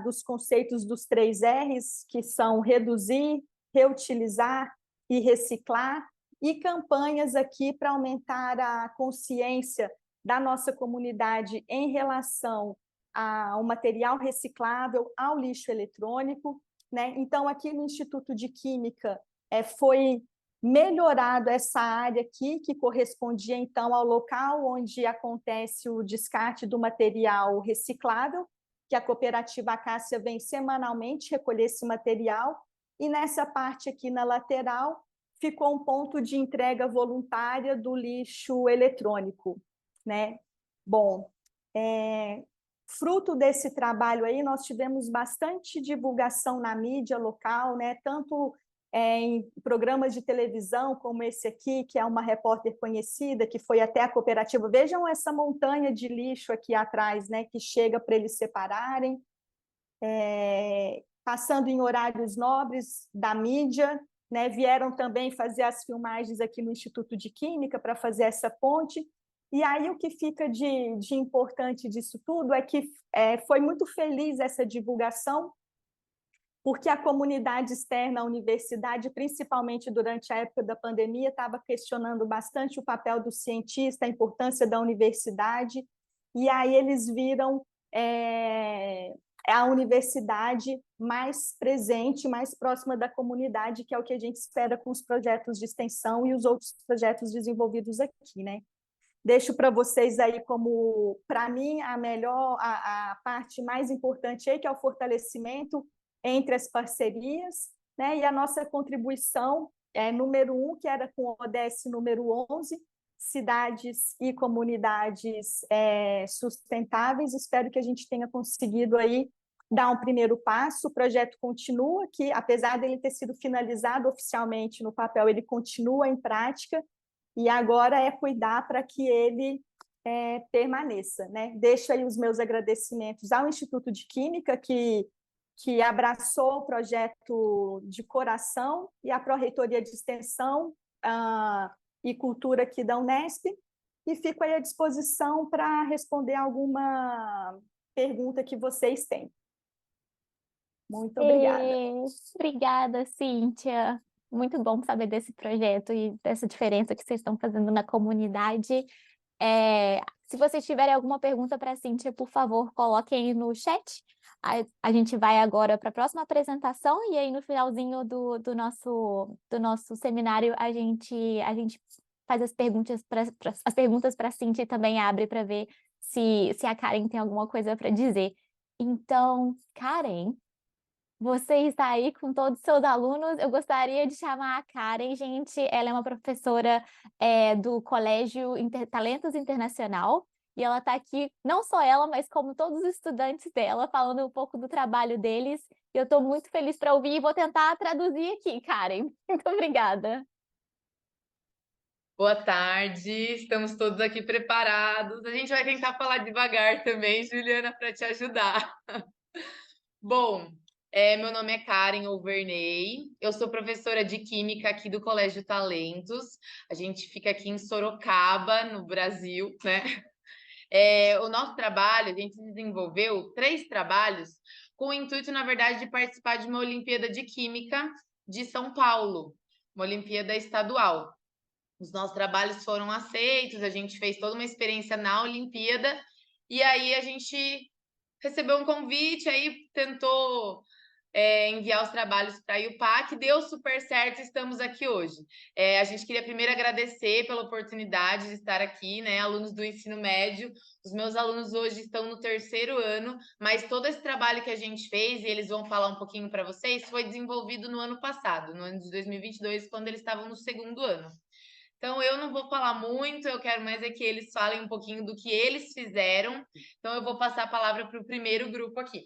dos conceitos dos 3 R's, que são reduzir, reutilizar e reciclar, e campanhas aqui para aumentar a consciência da nossa comunidade em relação ao material reciclável, ao lixo eletrônico, né? Então, aqui no Instituto de Química foi melhorado essa área aqui, que correspondia, então, ao local onde acontece o descarte do material reciclável, que a cooperativa Acácia vem semanalmente recolher esse material, e nessa parte aqui na lateral ficou um ponto de entrega voluntária do lixo eletrônico, né? Bom, fruto desse trabalho aí, nós tivemos bastante divulgação na mídia local, né? Tanto em programas de televisão como esse aqui, que é uma repórter conhecida, que foi até a cooperativa. Vejam essa montanha de lixo aqui atrás, né? Que chega para eles separarem. Passando em horários nobres da mídia, né? Vieram também fazer as filmagens aqui no Instituto de Química para fazer essa ponte. E aí o que fica de importante disso tudo é que foi muito feliz essa divulgação, porque a comunidade externa à universidade, principalmente durante a época da pandemia, estava questionando bastante o papel do cientista, a importância da universidade, e aí eles viram a universidade mais presente, mais próxima da comunidade, que é o que a gente espera com os projetos de extensão e os outros projetos desenvolvidos aqui, né? Deixo para vocês aí como, para mim, a parte mais importante aí, que é o fortalecimento entre as parcerias, né? E a nossa contribuição número 1, que era com o ODS número 11, cidades e comunidades sustentáveis. Espero que a gente tenha conseguido aí dar um primeiro passo. O projeto continua, que apesar dele ter sido finalizado oficialmente no papel, ele continua em prática, e agora é cuidar para que ele permaneça, né? Deixo aí os meus agradecimentos ao Instituto de Química, que abraçou o projeto de coração, e a Pró-Reitoria de Extensão e Cultura aqui da Unesp, e fico aí à disposição para responder alguma pergunta que vocês têm. Muito obrigada. Obrigada, Cíntia. Muito bom saber desse projeto e dessa diferença que vocês estão fazendo na comunidade. Se vocês tiverem alguma pergunta para a Cíntia, por favor, coloquem aí no chat. A gente vai agora para a próxima apresentação, e aí no finalzinho do nosso seminário a gente faz as perguntas para a Cíntia e também abre para ver se a Karen tem alguma coisa para dizer. Então, Karen, você está aí com todos os seus alunos. Eu gostaria de chamar a Karen, gente. Ela é uma professora do Colégio Talentos Internacional, e ela está aqui, não só ela, mas como todos os estudantes dela, falando um pouco do trabalho deles. E eu estou muito feliz para ouvir e vou tentar traduzir aqui, Karen. Muito obrigada. Boa tarde, estamos todos aqui preparados. A gente vai tentar falar devagar também, Juliana, para te ajudar. Bom, meu nome é Karen Overney, eu sou professora de Química aqui do Colégio Talentos. A gente fica aqui em Sorocaba, no Brasil, né? O nosso trabalho, a gente desenvolveu 3 trabalhos com o intuito, na verdade, de participar de uma Olimpíada de Química de São Paulo, uma Olimpíada estadual. Os nossos trabalhos foram aceitos, a gente fez toda uma experiência na Olimpíada, e aí a gente recebeu um convite, aí tentou enviar os trabalhos para a IUPAC, deu super certo, estamos aqui hoje. A gente queria primeiro agradecer pela oportunidade de estar aqui, né, alunos do ensino médio. Os meus alunos hoje estão no 3º ano, mas todo esse trabalho que a gente fez, e eles vão falar um pouquinho para vocês, foi desenvolvido no ano passado, no ano de 2022, quando eles estavam no 2º ano. Então, eu não vou falar muito, eu quero mais que eles falem um pouquinho do que eles fizeram. Então, eu vou passar a palavra para o primeiro grupo aqui.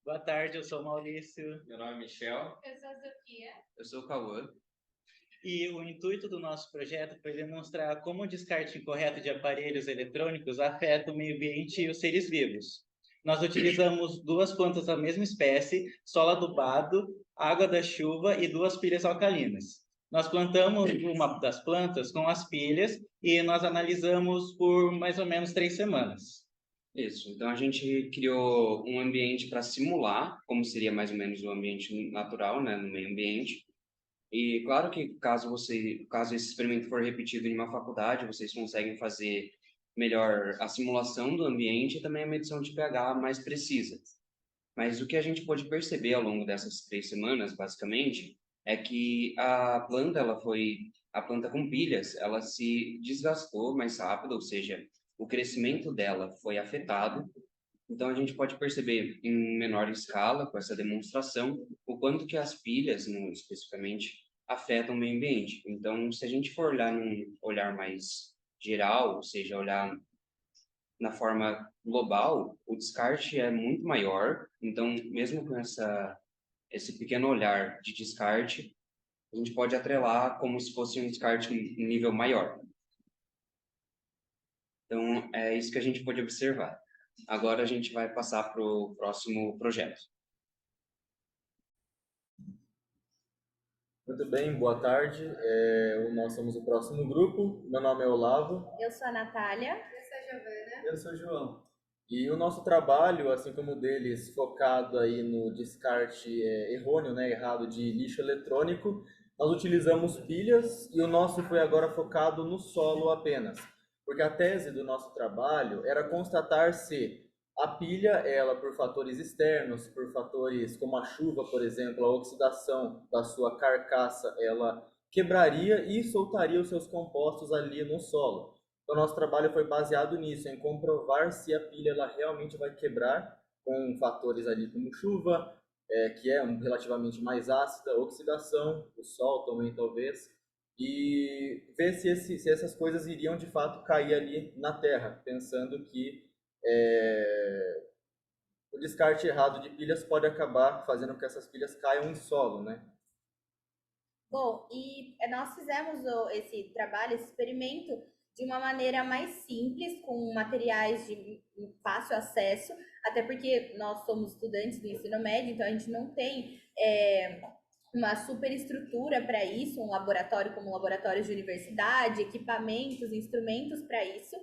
Boa tarde, eu sou o Maurício. Meu nome é Michel. Eu sou a Sofia. Eu sou o Cauã. E o intuito do nosso projeto foi demonstrar como o descarte incorreto de aparelhos eletrônicos afeta o meio ambiente e os seres vivos. Nós utilizamos 2 plantas da mesma espécie, solo adubado, água da chuva e 2 pilhas alcalinas. Nós plantamos uma das plantas com as pilhas e nós analisamos por mais ou menos 3 semanas. Isso, então a gente criou um ambiente para simular como seria mais ou menos o ambiente natural, né, no meio ambiente. E claro que caso esse experimento for repetido em uma faculdade, vocês conseguem fazer melhor a simulação do ambiente e também a medição de pH mais precisa. Mas o que a gente pôde perceber ao longo dessas 3 semanas, basicamente, é que a planta com pilhas, ela se desgastou mais rápido, ou seja, o crescimento dela foi afetado. Então, a gente pode perceber em menor escala, com essa demonstração, o quanto que as pilhas, especificamente, afetam o meio ambiente. Então, se a gente for olhar num olhar mais geral, ou seja, olhar na forma global, o descarte é muito maior. Então, mesmo com esse pequeno olhar de descarte, a gente pode atrelar como se fosse um descarte em nível maior. Então, é isso que a gente pode observar. Agora a gente vai passar para o próximo projeto. Muito bem, boa tarde. Nós somos o próximo grupo. Meu nome é Olavo. Eu sou a Natália. Eu sou a Giovana. Eu sou o João. E o nosso trabalho, assim como o deles, focado aí no descarte errôneo, né, errado de lixo eletrônico, nós utilizamos pilhas e o nosso foi agora focado no solo apenas. Porque a tese do nosso trabalho era constatar se a pilha, ela por fatores externos, por fatores como a chuva, por exemplo, a oxidação da sua carcaça, ela quebraria e soltaria os seus compostos ali no solo. Então, nosso trabalho foi baseado nisso, em comprovar se a pilha ela realmente vai quebrar com fatores ali como chuva, que é relativamente mais ácida, oxidação, o sol também talvez, e ver se essas coisas iriam de fato cair ali na terra, pensando que o descarte errado de pilhas pode acabar fazendo com que essas pilhas caiam em solo, né? Bom, e nós fizemos esse trabalho, esse experimento, de uma maneira mais simples, com materiais de fácil acesso, até porque nós somos estudantes do ensino médio, então a gente não tem uma superestrutura para isso, um laboratório como laboratórios de universidade, equipamentos, instrumentos para isso,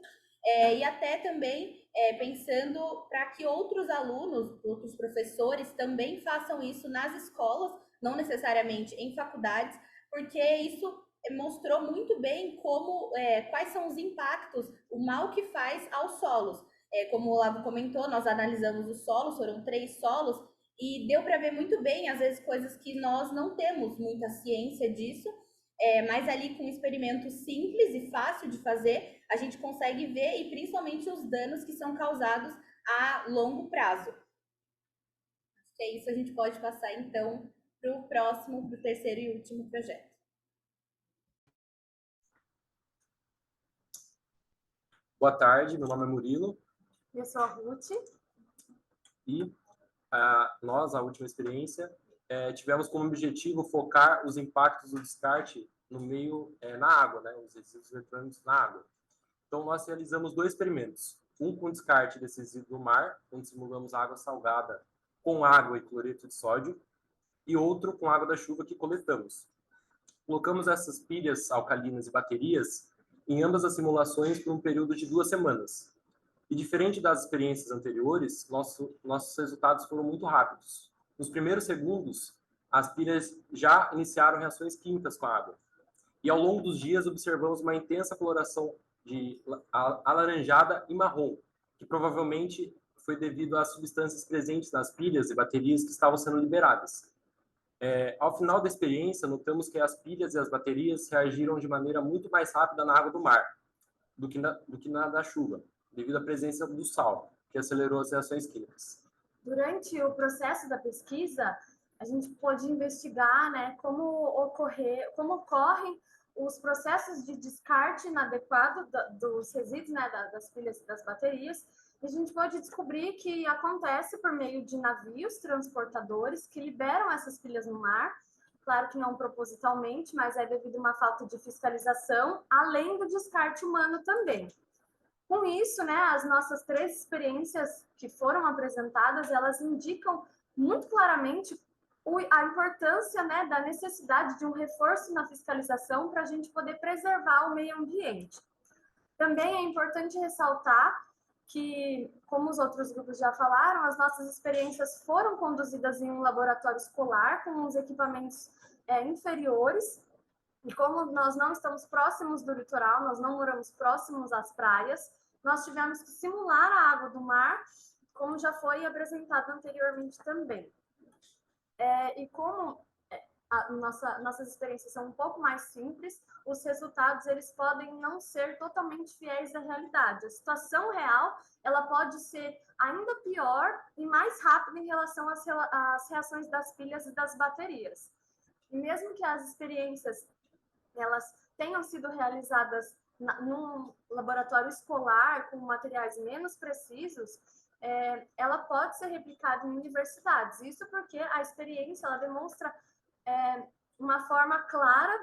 e até também pensando para que outros alunos, outros professores também façam isso nas escolas, não necessariamente em faculdades, porque isso mostrou muito bem quais são os impactos, o mal que faz aos solos. Como o Olavo comentou, nós analisamos os solos, foram 3 solos, e deu para ver muito bem, às vezes, coisas que nós não temos muita ciência disso, mas ali com um experimento simples e fácil de fazer, a gente consegue ver, e principalmente os danos que são causados a longo prazo. Acho que é isso, a gente pode passar, então, para o próximo, para o terceiro e último projeto. Boa tarde, meu nome é Murilo. Eu sou a Ruth. E nós, a última experiência, tivemos como objetivo focar os impactos do descarte no meio, na água, né, os resíduos eletrônicos na água. Então, nós realizamos 2 experimentos. Um com descarte desse resíduo do mar, onde simulamos água salgada com água e cloreto de sódio, e outro com água da chuva que coletamos. Colocamos essas pilhas alcalinas e baterias em ambas as simulações por um período de 2 semanas. E diferente das experiências anteriores, nossos resultados foram muito rápidos. Nos primeiros segundos, as pilhas já iniciaram reações químicas com a água. E ao longo dos dias, observamos uma intensa coloração de alaranjada e marrom, que provavelmente foi devido às substâncias presentes nas pilhas e baterias que estavam sendo liberadas. Ao final da experiência, notamos que as pilhas e as baterias reagiram de maneira muito mais rápida na água do mar do que na da chuva, devido à presença do sal, que acelerou as reações químicas. Durante o processo da pesquisa, a gente pôde investigar, né, como ocorrem os processos de descarte inadequado dos resíduos, né, das pilhas e das baterias. E a gente pode descobrir que acontece por meio de navios transportadores que liberam essas pilhas no mar, claro que não propositalmente, mas é devido a uma falta de fiscalização, além do descarte humano também. Com isso, né, as nossas 3 experiências que foram apresentadas, elas indicam muito claramente a importância, né, da necessidade de um reforço na fiscalização para a gente poder preservar o meio ambiente. Também é importante ressaltar que, como os outros grupos já falaram, as nossas experiências foram conduzidas em um laboratório escolar com os equipamentos inferiores, e como nós não estamos próximos do litoral, nós não moramos próximos às praias, nós tivemos que simular a água do mar, como já foi apresentado anteriormente também. E como nossas experiências são um pouco mais simples, os resultados eles podem não ser totalmente fiéis à realidade. A situação real ela pode ser ainda pior e mais rápida em relação às reações das pilhas e das baterias. E mesmo que as experiências elas tenham sido realizadas num laboratório escolar com materiais menos precisos, ela pode ser replicada em universidades. Isso porque a experiência ela demonstra uma forma clara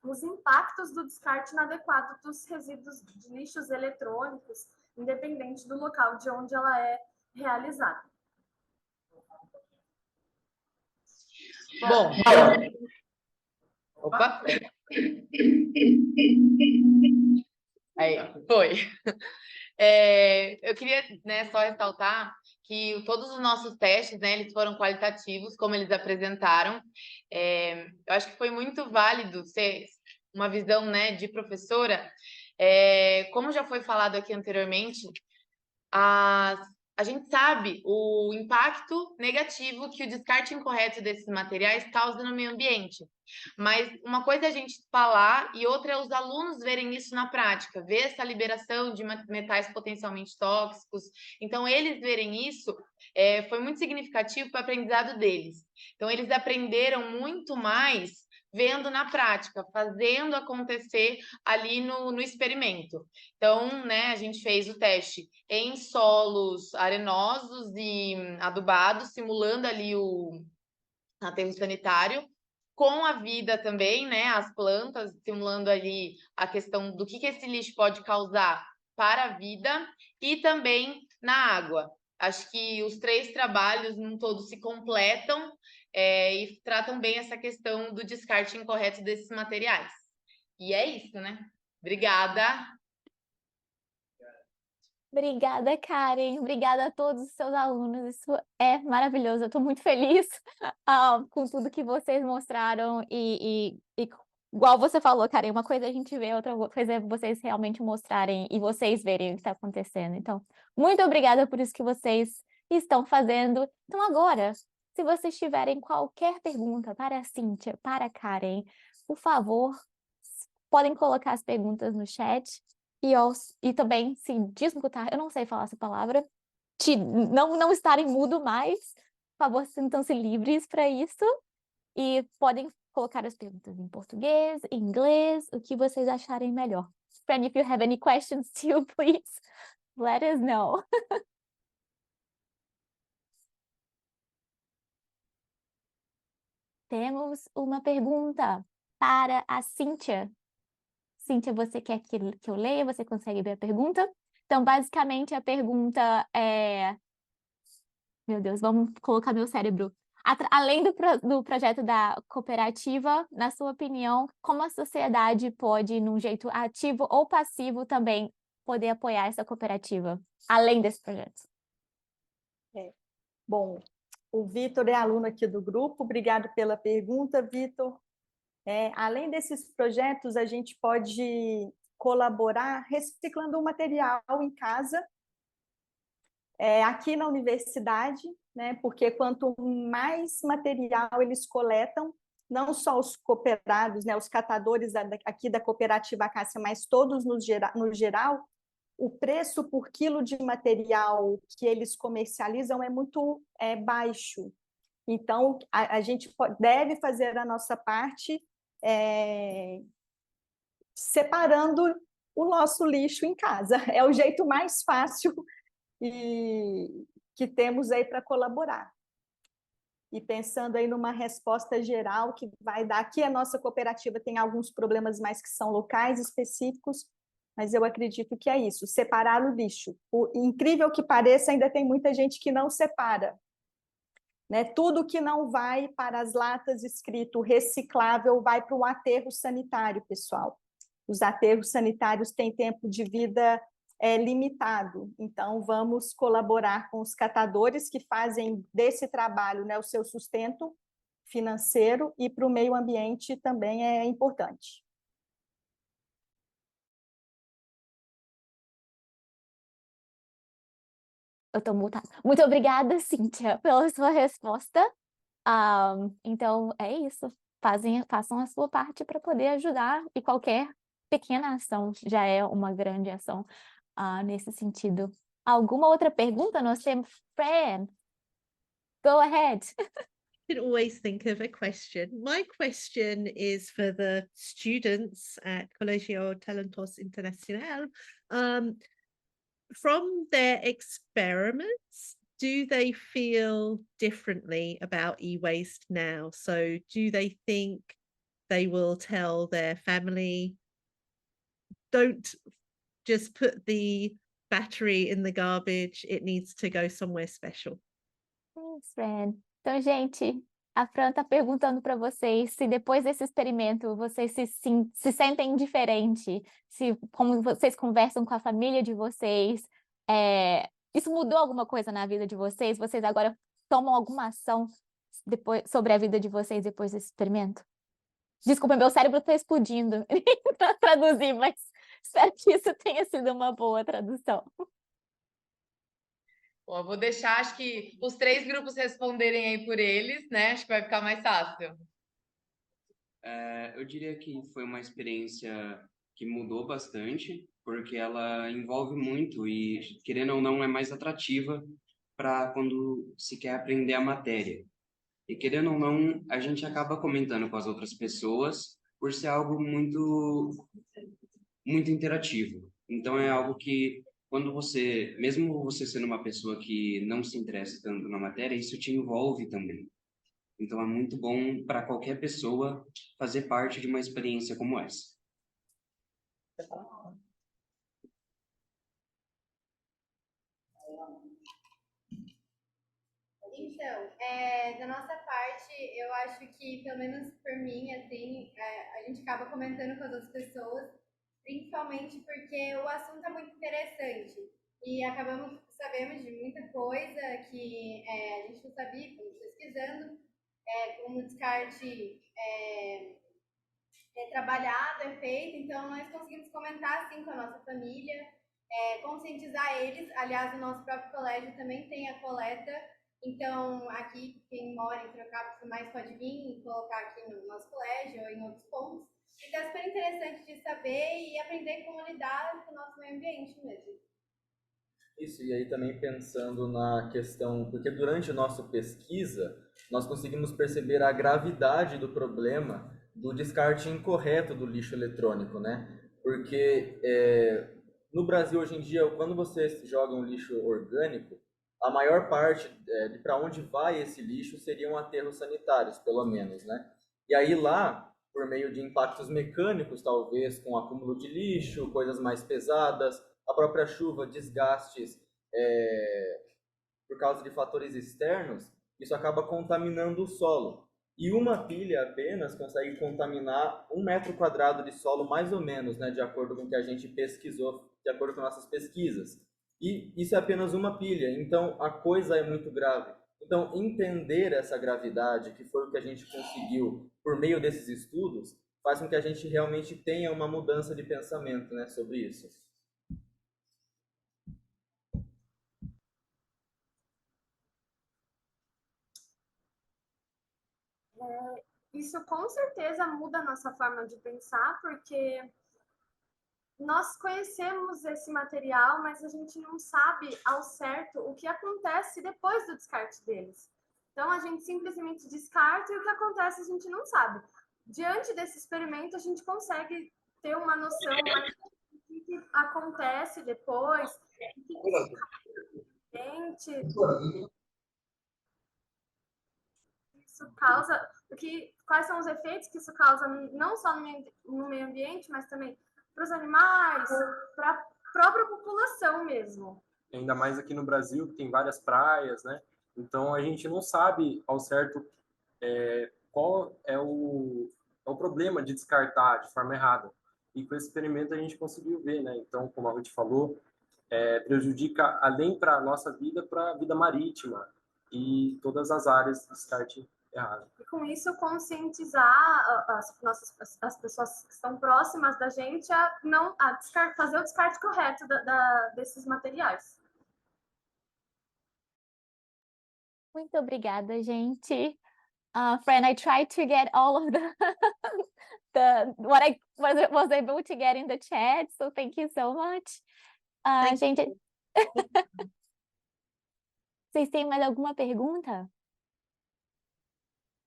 os impactos do descarte inadequado dos resíduos de lixos eletrônicos, independente do local de onde ela é realizada. Bom, opa. Aí, foi. Eu queria, né, só ressaltar que todos os nossos testes, né, eles foram qualitativos, como eles apresentaram. Eu acho que foi muito válido ser uma visão, né, de professora. Como já foi falado aqui anteriormente, a gente sabe o impacto negativo que o descarte incorreto desses materiais causa no meio ambiente. Mas uma coisa é a gente falar e outra é os alunos verem isso na prática, ver essa liberação de metais potencialmente tóxicos. Então, eles verem isso foi muito significativo para o aprendizado deles. Então, eles aprenderam muito mais vendo na prática, fazendo acontecer ali no experimento. Então, né, a gente fez o teste em solos arenosos e adubados, simulando ali o aterro sanitário, com a vida também, né, as plantas, simulando ali a questão do que esse lixo pode causar para a vida, e também na água. Acho que os 3 trabalhos, num todo, se completam e tratam bem essa questão do descarte incorreto desses materiais. E é isso, né? Obrigada! Obrigada, Karen. Obrigada a todos os seus alunos. Isso é maravilhoso. Eu estou muito feliz com tudo que vocês mostraram. E igual você falou, Karen, uma coisa é a gente ver, outra coisa é vocês realmente mostrarem e vocês verem o que está acontecendo. Então, muito obrigada por isso que vocês estão fazendo. Então, agora, se vocês tiverem qualquer pergunta para a Cíntia, para a Karen, por favor, podem colocar as perguntas no chat. E também se desmutar, eu não sei falar essa palavra, não estarem mudo mais, por favor, sintam-se livres para isso, e podem colocar as perguntas em português, em inglês, o que vocês acharem melhor. Friend, if you have any questions too, please let us know. Temos uma pergunta para a Cíntia. Cíntia, você quer que eu leia? Você consegue ver a pergunta? Então, basicamente, a pergunta é... Meu Deus, vamos colocar meu cérebro. Além do projeto da cooperativa, na sua opinião, como a sociedade pode, num jeito ativo ou passivo, também poder apoiar essa cooperativa, além desse projeto? Bom, o Vitor é aluno aqui do grupo. Obrigado pela pergunta, Vitor. Além desses projetos, a gente pode colaborar reciclando o material em casa, aqui na universidade, né? Porque quanto mais material eles coletam, não só os cooperados, né, os catadores aqui da cooperativa Acácia, mas todos no geral, o preço por quilo de material que eles comercializam é muito baixo. Então, a gente deve fazer a nossa parte separando o nosso lixo em casa. É o jeito mais fácil e que temos aí para colaborar. E pensando aí numa resposta geral que vai dar, aqui a nossa cooperativa tem alguns problemas mais que são locais, específicos, mas eu acredito que é isso, separar o lixo. Por incrível que pareça, ainda tem muita gente que não separa, né? Tudo que não vai para as latas escrito reciclável vai para o aterro sanitário, pessoal. Os aterros sanitários têm tempo de vida limitado, então vamos colaborar com os catadores que fazem desse trabalho, né, o seu sustento financeiro, e para o meio ambiente também é importante. Eu tô mutada. Muito obrigada, Cíntia, pela sua resposta. Então, é isso. Façam a sua parte para poder ajudar, e qualquer pequena ação já é uma grande ação nesse sentido. Alguma outra pergunta? Nós temos Fran. Go ahead. Can always think of a question. My question is for the students at Colegio Talentos Internacional. From their experiments, do they feel differently about e-waste now? So do they think they will tell their family, don't just put the battery in the garbage, it needs to go somewhere special? Thanks, Fran. Então, gente, a Fran está perguntando para vocês se depois desse experimento vocês se sentem diferente, se como vocês conversam com a família de vocês, isso mudou alguma coisa na vida de vocês? Vocês agora tomam alguma ação sobre a vida de vocês depois desse experimento? Desculpa, meu cérebro está explodindo para traduzir, mas espero que isso tenha sido uma boa tradução. Bom, eu vou deixar, acho que os 3 grupos responderem aí por eles, né? Acho que vai ficar mais fácil. Eu diria que foi uma experiência que mudou bastante, porque ela envolve muito e, querendo ou não, é mais atrativa para quando se quer aprender a matéria. E, querendo ou não, a gente acaba comentando com as outras pessoas por ser algo muito, muito interativo. Então, é algo que, quando você, mesmo você sendo uma pessoa que não se interessa tanto na matéria, isso te envolve também. Então, é muito bom para qualquer pessoa fazer parte de uma experiência como essa. Então, da nossa parte, eu acho que, pelo menos por mim, assim, a gente acaba comentando com as outras pessoas, principalmente porque o assunto é muito interessante e sabemos de muita coisa que a gente não sabia, pesquisando, como o descarte é trabalhado, é feito, então nós conseguimos comentar assim com a nossa família, conscientizar eles. Aliás, o nosso próprio colégio também tem a coleta, então aqui quem mora em Sorocaba mais pode vir e colocar aqui no nosso colégio ou em outros pontos. Então é super interessante de saber e aprender como lidar com o nosso meio ambiente mesmo. Isso, e aí também pensando na questão, porque durante a nossa pesquisa, nós conseguimos perceber a gravidade do problema do descarte incorreto do lixo eletrônico, né? Porque no Brasil, hoje em dia, quando você joga um lixo orgânico, a maior parte de para onde vai esse lixo seriam aterros sanitários, pelo menos, né? E aí lá, por meio de impactos mecânicos, talvez, com acúmulo de lixo, coisas mais pesadas, a própria chuva, desgastes por causa de fatores externos, isso acaba contaminando o solo. E uma pilha apenas consegue contaminar 1 metro quadrado de solo, mais ou menos, né, de acordo com o que a gente pesquisou, de acordo com nossas pesquisas. E isso é apenas uma pilha, então a coisa é muito grave. Então, entender essa gravidade, que foi o que a gente conseguiu por meio desses estudos, faz com que a gente realmente tenha uma mudança de pensamento, né, sobre isso. Isso com certeza muda a nossa forma de pensar, porque nós conhecemos esse material, mas a gente não sabe ao certo o que acontece depois do descarte deles. Então, a gente simplesmente descarta e o que acontece a gente não sabe. Diante desse experimento, a gente consegue ter uma noção mais do que acontece depois, o que isso causa, quais são os efeitos que isso causa, não só no meio ambiente, mas também para os animais, para a própria população mesmo. Ainda mais aqui no Brasil, que tem várias praias, né? Então, a gente não sabe ao certo qual é o problema de descartar de forma errada. E com esse experimento a gente conseguiu ver, né? Então, como a Ruth falou, prejudica além para a nossa vida, para a vida marítima e todas as áreas de descarte errado. E com isso, conscientizar as pessoas que estão próximas da gente a fazer o descarte correto desses materiais. Muito obrigada, gente. Fran, I tried to get all of what I was able to get in the chat, so thank you so much. Gente, vocês têm mais alguma pergunta?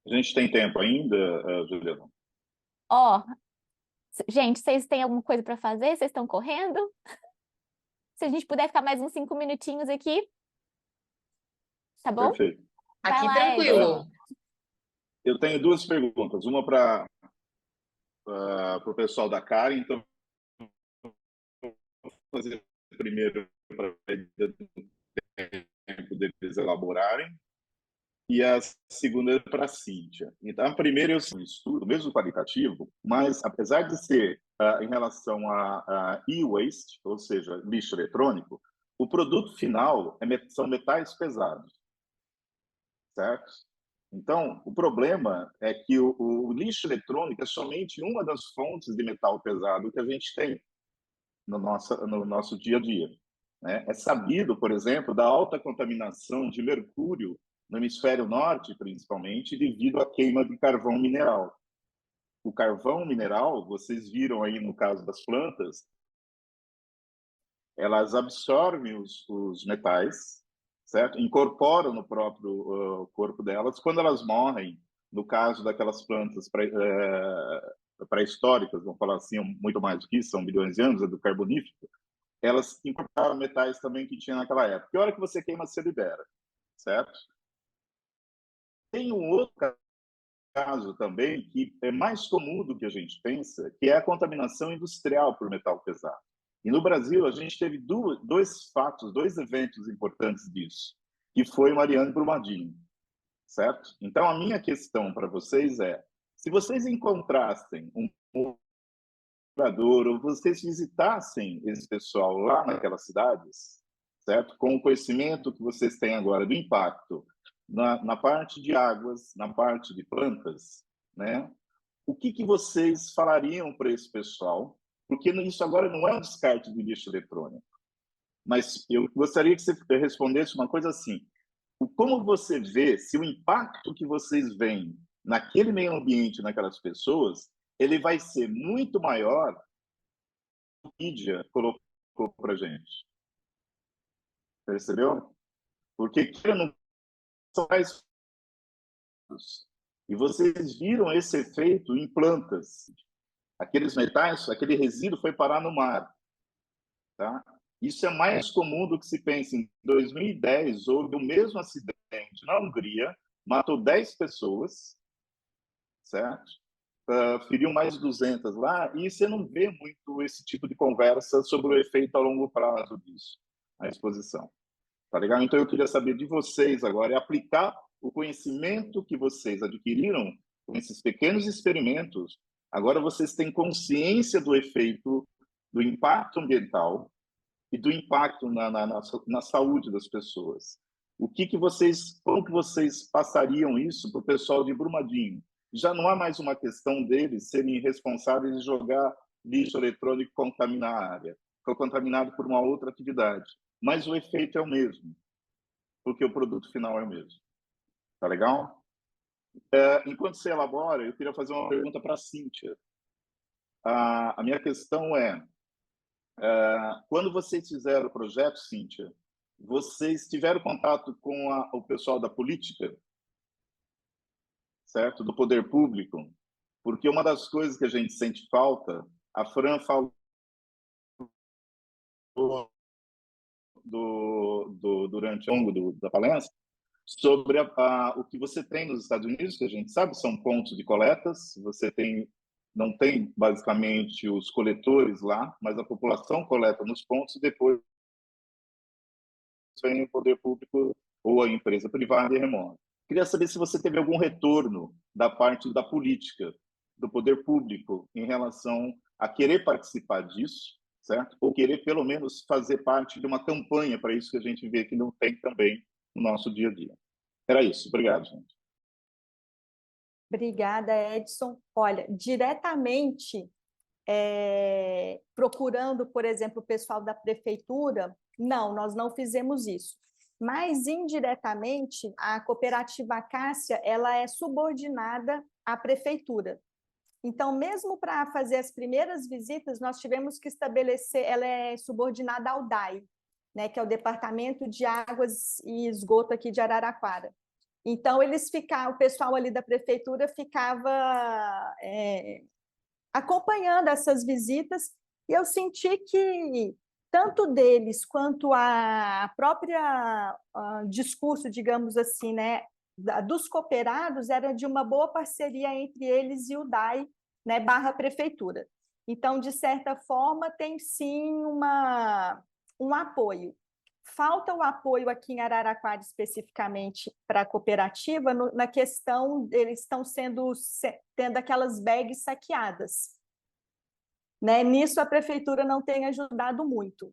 A gente tem tempo ainda, Juliana? Gente, vocês têm alguma coisa para fazer? Vocês estão correndo? Se a gente puder ficar mais uns 5 minutinhos aqui, tá bom? Perfeito. Aqui lá, tranquilo. Eu tenho duas perguntas, uma para o pessoal da Karen, então vou fazer primeiro para o tempo deles elaborarem, e a segunda para a Cíntia. Então, a primeira eu estudo, mesmo qualitativo, mas apesar de ser em relação a e-waste, ou seja, lixo eletrônico, o produto final são metais pesados, certo? Então, o problema é que o lixo eletrônico é somente uma das fontes de metal pesado que a gente tem no nosso dia a dia, né? É sabido, por exemplo, da alta contaminação de mercúrio no hemisfério norte, principalmente, devido à queima de carvão mineral. O carvão mineral, vocês viram aí no caso das plantas, elas absorvem os metais, certo? Incorporam no próprio corpo delas. Quando elas morrem, no caso daquelas plantas pré-históricas, vamos falar assim, muito mais do que isso, são bilhões de anos, é do Carbonífero, elas incorporaram metais também que tinha naquela época. E a hora que você queima, você libera, certo? Tem um outro caso também que é mais comum do que a gente pensa, que é a contaminação industrial por metal pesado. E no Brasil, a gente teve dois eventos importantes disso, que foi Mariana e Brumadinho, certo? Então, a minha questão para vocês é, se vocês encontrassem um morador ou vocês visitassem esse pessoal lá naquelas cidades, certo? Com o conhecimento que vocês têm agora do impacto na parte de águas, na parte de plantas, né? O que vocês falariam para esse pessoal? Porque isso agora não é um descarte de lixo eletrônico, mas eu gostaria que você respondesse uma coisa assim: como você vê se o impacto que vocês veem naquele meio ambiente, naquelas pessoas, ele vai ser muito maior do que a mídia colocou para a gente? Percebeu? Porque não faz. E vocês viram esse efeito em plantas. Aqueles metais, aquele resíduo foi parar no mar. Tá? Isso é mais comum do que se pensa. Em 2010, houve o mesmo acidente na Hungria, matou 10 pessoas, certo? Feriu mais de 200 lá, e você não vê muito esse tipo de conversa sobre o efeito a longo prazo disso, a exposição. Tá legal? Então, eu queria saber de vocês agora, aplicar o conhecimento que vocês adquiriram com esses pequenos experimentos. Agora vocês têm consciência do efeito, do impacto ambiental e do impacto na saúde das pessoas. Como que vocês passariam isso para o pessoal de Brumadinho? Já não há mais uma questão deles serem responsáveis de jogar lixo eletrônico e contaminar a área, foi contaminado por uma outra atividade. Mas o efeito é o mesmo, porque o produto final é o mesmo. Tá legal? Enquanto você elabora, eu queria fazer uma pergunta para a Cíntia. A minha questão é, quando vocês fizeram o projeto, Cíntia, vocês tiveram contato com o pessoal da política, certo? Do poder público? Porque uma das coisas que a gente sente falta, a Fran falou durante o longo da palestra, sobre o que você tem nos Estados Unidos, que a gente sabe, são pontos de coletas, não tem basicamente os coletores lá, mas a população coleta nos pontos e depois vem o poder público ou a empresa privada e remove. Queria saber se você teve algum retorno da parte da política, do poder público, em relação a querer participar disso, certo? Ou querer, pelo menos, fazer parte de uma campanha para isso que a gente vê que não tem também no nosso dia a dia. Era isso. Obrigado, gente. Obrigada, Edson. Olha, diretamente procurando, por exemplo, o pessoal da prefeitura, não, nós não fizemos isso. mas indiretamente a cooperativa Acácia ela é subordinada à prefeitura. Então, mesmo para fazer as primeiras visitas, nós tivemos que estabelecer, ela é subordinada ao DAI, né, que é o Departamento de Águas e Esgoto aqui de Araraquara. Então, o pessoal ali da prefeitura ficava acompanhando essas visitas, e eu senti que tanto deles quanto a própria discurso, digamos assim, né, dos cooperados era de uma boa parceria entre eles e o DAI, né, / prefeitura. Então, de certa forma, tem sim um apoio. Falta o apoio aqui em Araraquara, especificamente para a cooperativa, na questão eles estão tendo aquelas bags saqueadas. Né? Nisso, a prefeitura não tem ajudado muito.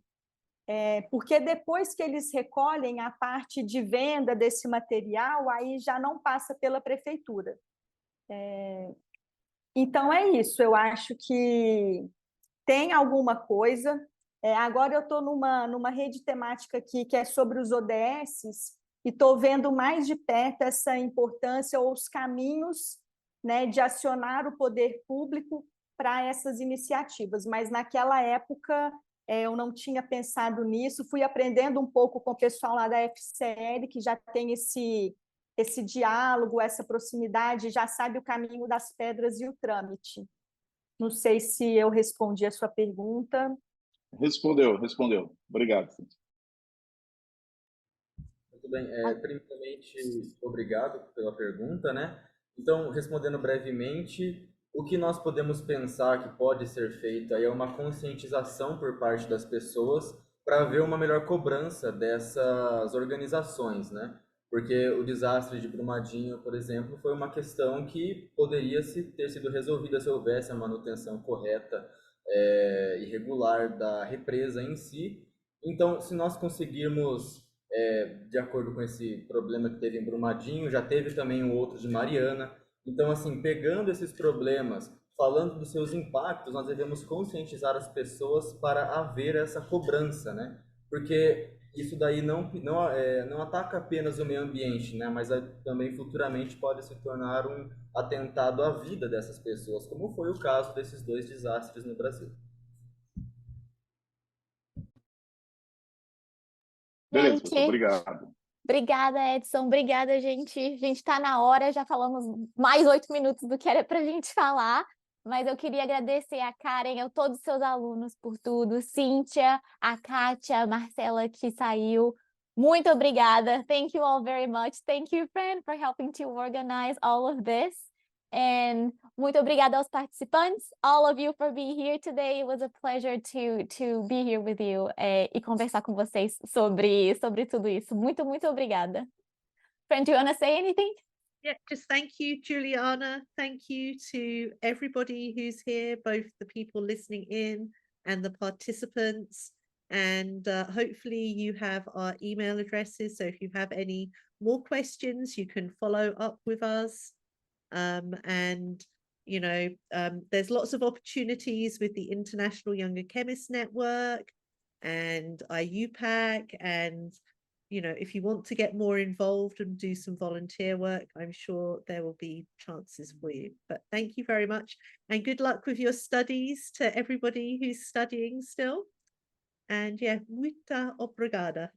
Porque depois que eles recolhem a parte de venda desse material, aí já não passa pela prefeitura. Então, é isso. Eu acho que tem alguma coisa. Agora eu estou numa rede temática aqui que é sobre os ODSs e estou vendo mais de perto essa importância ou os caminhos, né, de acionar o poder público para essas iniciativas. Mas naquela época eu não tinha pensado nisso, fui aprendendo um pouco com o pessoal lá da FCL, que já tem esse diálogo, essa proximidade, já sabe o caminho das pedras e o trâmite. Não sei se eu respondi a sua pergunta. Respondeu. Obrigado. Muito bem. Primeiramente, obrigado pela pergunta, né? Então, respondendo brevemente, o que nós podemos pensar que pode ser feito aí é uma conscientização por parte das pessoas para haver uma melhor cobrança dessas organizações, né? Porque o desastre de Brumadinho, por exemplo, foi uma questão que poderia ter sido resolvida se houvesse a manutenção correta e regular da represa em si. Então, se nós conseguirmos, de acordo com esse problema que teve em Brumadinho, já teve também o outro de Mariana. Então, assim, pegando esses problemas, falando dos seus impactos, nós devemos conscientizar as pessoas para haver essa cobrança, né? Porque isso daí não ataca apenas o meio ambiente, né? Mas também futuramente pode se tornar um atentado à vida dessas pessoas, como foi o caso desses 2 desastres no Brasil. Beleza, pessoal, obrigado. Obrigada, Edson. Obrigada, gente. A gente está na hora, já falamos mais 8 minutos do que era para a gente falar. Mas eu queria agradecer a Karen, a todos os seus alunos por tudo. Cíntia, a Kátia, a Marcela que saiu. Muito obrigada. Thank you all very much. Thank you, Fran, for helping to organize all of this. And muito obrigada aos participantes, all of you for being here today. It was a pleasure to be here with you e conversar com vocês sobre tudo isso. Muito obrigada. Fran, do you want to say anything? Yeah, just thank you, Juliana. Thank you to everybody who's here, both the people listening in and the participants. And hopefully you have our email addresses. So if you have any more questions, you can follow up with us. And, you know, there's lots of opportunities with the International Younger Chemists Network and IUPAC. And, you know, if you want to get more involved and do some volunteer work, I'm sure there will be chances for you. But thank you very much. And good luck with your studies to everybody who's studying still. And yeah, muito obrigada.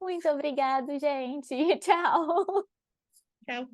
Muito obrigado, gente. Tchau. Tchau.